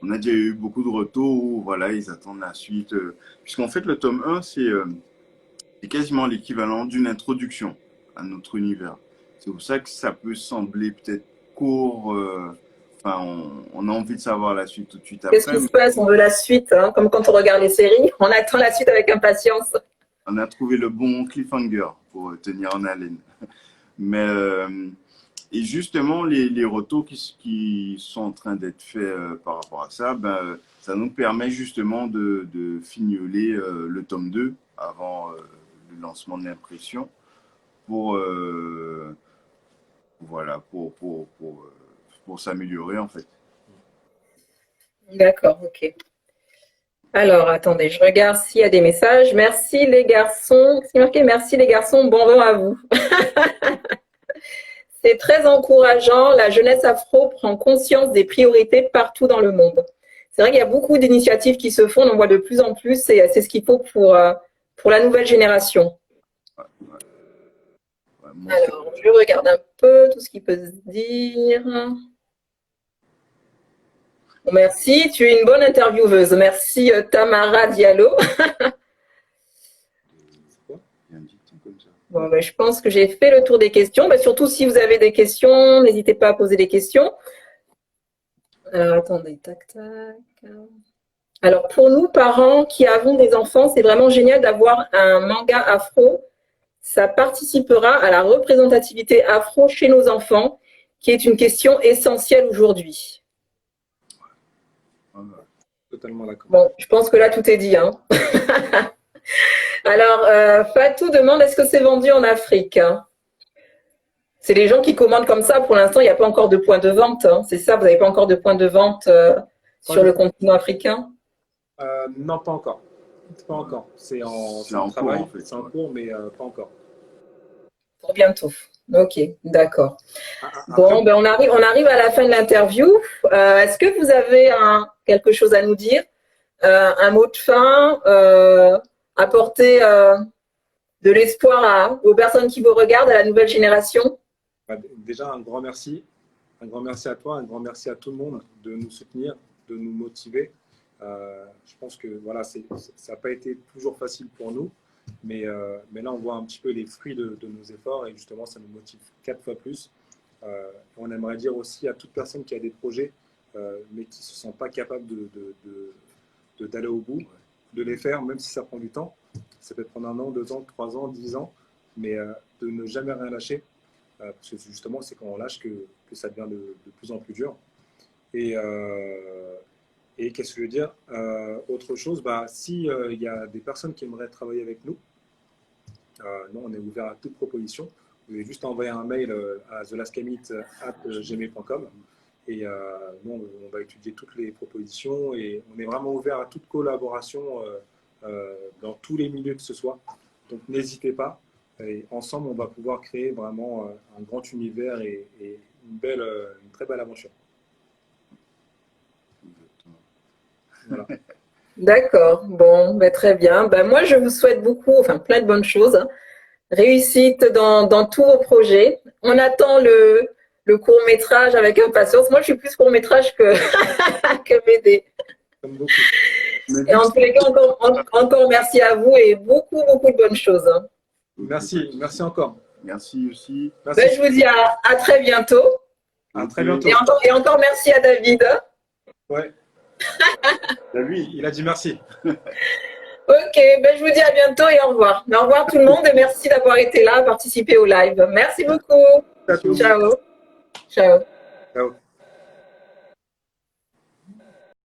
on a déjà eu beaucoup de retours où, voilà, ils attendent la suite. Puisqu'en fait, le tome 1, c'est quasiment l'équivalent d'une introduction à notre univers. C'est pour ça que ça peut sembler peut-être court. Enfin, on a envie de savoir la suite tout de suite Qu'est-ce après, qui mais se passe? On veut la suite, hein, comme quand on regarde les séries, on attend la suite avec impatience. on a trouvé le bon cliffhanger pour tenir en haleine. Mais et justement, les retours qui sont en train d'être faits par rapport à ça, ben, ça nous permet justement de fignoler le tome 2 avant le lancement de l'impression pour, voilà, pour s'améliorer en fait. D'accord, ok. Alors, attendez, je regarde s'il y a des messages. Merci les garçons. C'est marqué merci les garçons, bon vent à vous. C'est très encourageant. La jeunesse afro prend conscience des priorités partout dans le monde. C'est vrai qu'il y a beaucoup d'initiatives qui se font, on en voit de plus en plus, et c'est ce qu'il faut pour la nouvelle génération. Ouais, ouais, ouais, Alors, je regarde un peu tout ce qui peut se dire. Bon, merci, tu es une bonne intervieweuse. Merci Tamara Diallo. comme ça. Bon, ben, je pense que j'ai fait le tour des questions. Ben, surtout si vous avez des questions, n'hésitez pas à poser des questions. Alors, attendez, tac, tac. Alors, pour nous, parents qui avons des enfants, c'est vraiment génial d'avoir un manga afro. Ça participera à la représentativité afro chez nos enfants, qui est une question essentielle aujourd'hui. Ouais, totalement d'accord. Bon, je pense que là, tout est dit, hein. Alors, Fatou demande, est-ce que c'est vendu en Afrique, hein? C'est les gens qui commandent comme ça. Pour l'instant, il n'y a pas encore de point de vente, hein. C'est ça, vous n'avez pas encore de point de vente sur le continent africain? Non, pas encore. Pas encore. C'est C'est en en cours travail, en fait. c'est en cours, mais pas encore. Pour bientôt. Ok, d'accord. Après, Bon, ben on arrive à la fin de l'interview. Est-ce que vous avez quelque chose à nous dire? Un mot de fin, apporter de l'espoir aux personnes qui vous regardent, à la nouvelle génération? déjà, un grand merci. Un grand merci à toi, un grand merci à tout le monde de nous soutenir, de nous motiver. Je pense que voilà, ça n'a pas été toujours facile pour nous, mais là, on voit un petit peu les fruits de nos efforts et justement, ça nous motive 4 fois plus. On aimerait dire aussi à toute personne qui a des projets, mais qui ne se sent pas capable d'aller au bout, de les faire, même si ça prend du temps. Ça peut prendre 1 an, 2 ans, 3 ans, 10 ans, mais de ne jamais rien lâcher. Parce que justement, c'est quand on lâche que ça devient de plus en plus dur. Et qu'est-ce que je veux dire? Autre chose, si il y a des personnes qui aimeraient travailler avec nous, nous, on est ouvert à toute proposition. Vous avez juste envoyer un mail à thelaskamit@gmail.com et nous, on va étudier toutes les propositions et on est vraiment ouvert à toute collaboration dans tous les milieux que ce soit. Donc, n'hésitez pas. Et ensemble, on va pouvoir créer vraiment un grand univers et une très belle aventure. Voilà. D'accord. Bon, ben, très bien. Ben, moi, je vous souhaite plein de bonnes choses, hein. réussite dans tous vos projets. On attend le court-métrage avec impatience. Moi, je suis plus court-métrage que, que BD. Comme beaucoup. Et en tous les cas, encore merci à vous et beaucoup, beaucoup de bonnes choses. Merci, merci encore. Merci aussi. Merci. Ben, je vous dis à très bientôt. À très bientôt. Et encore merci à David. Ouais. Salut. Il a dit merci. Ok, ben, je vous dis à bientôt et au revoir. Au revoir tout le monde et merci d'avoir été là, participer au live. Merci beaucoup. À tous. Ciao. Ciao. Ciao.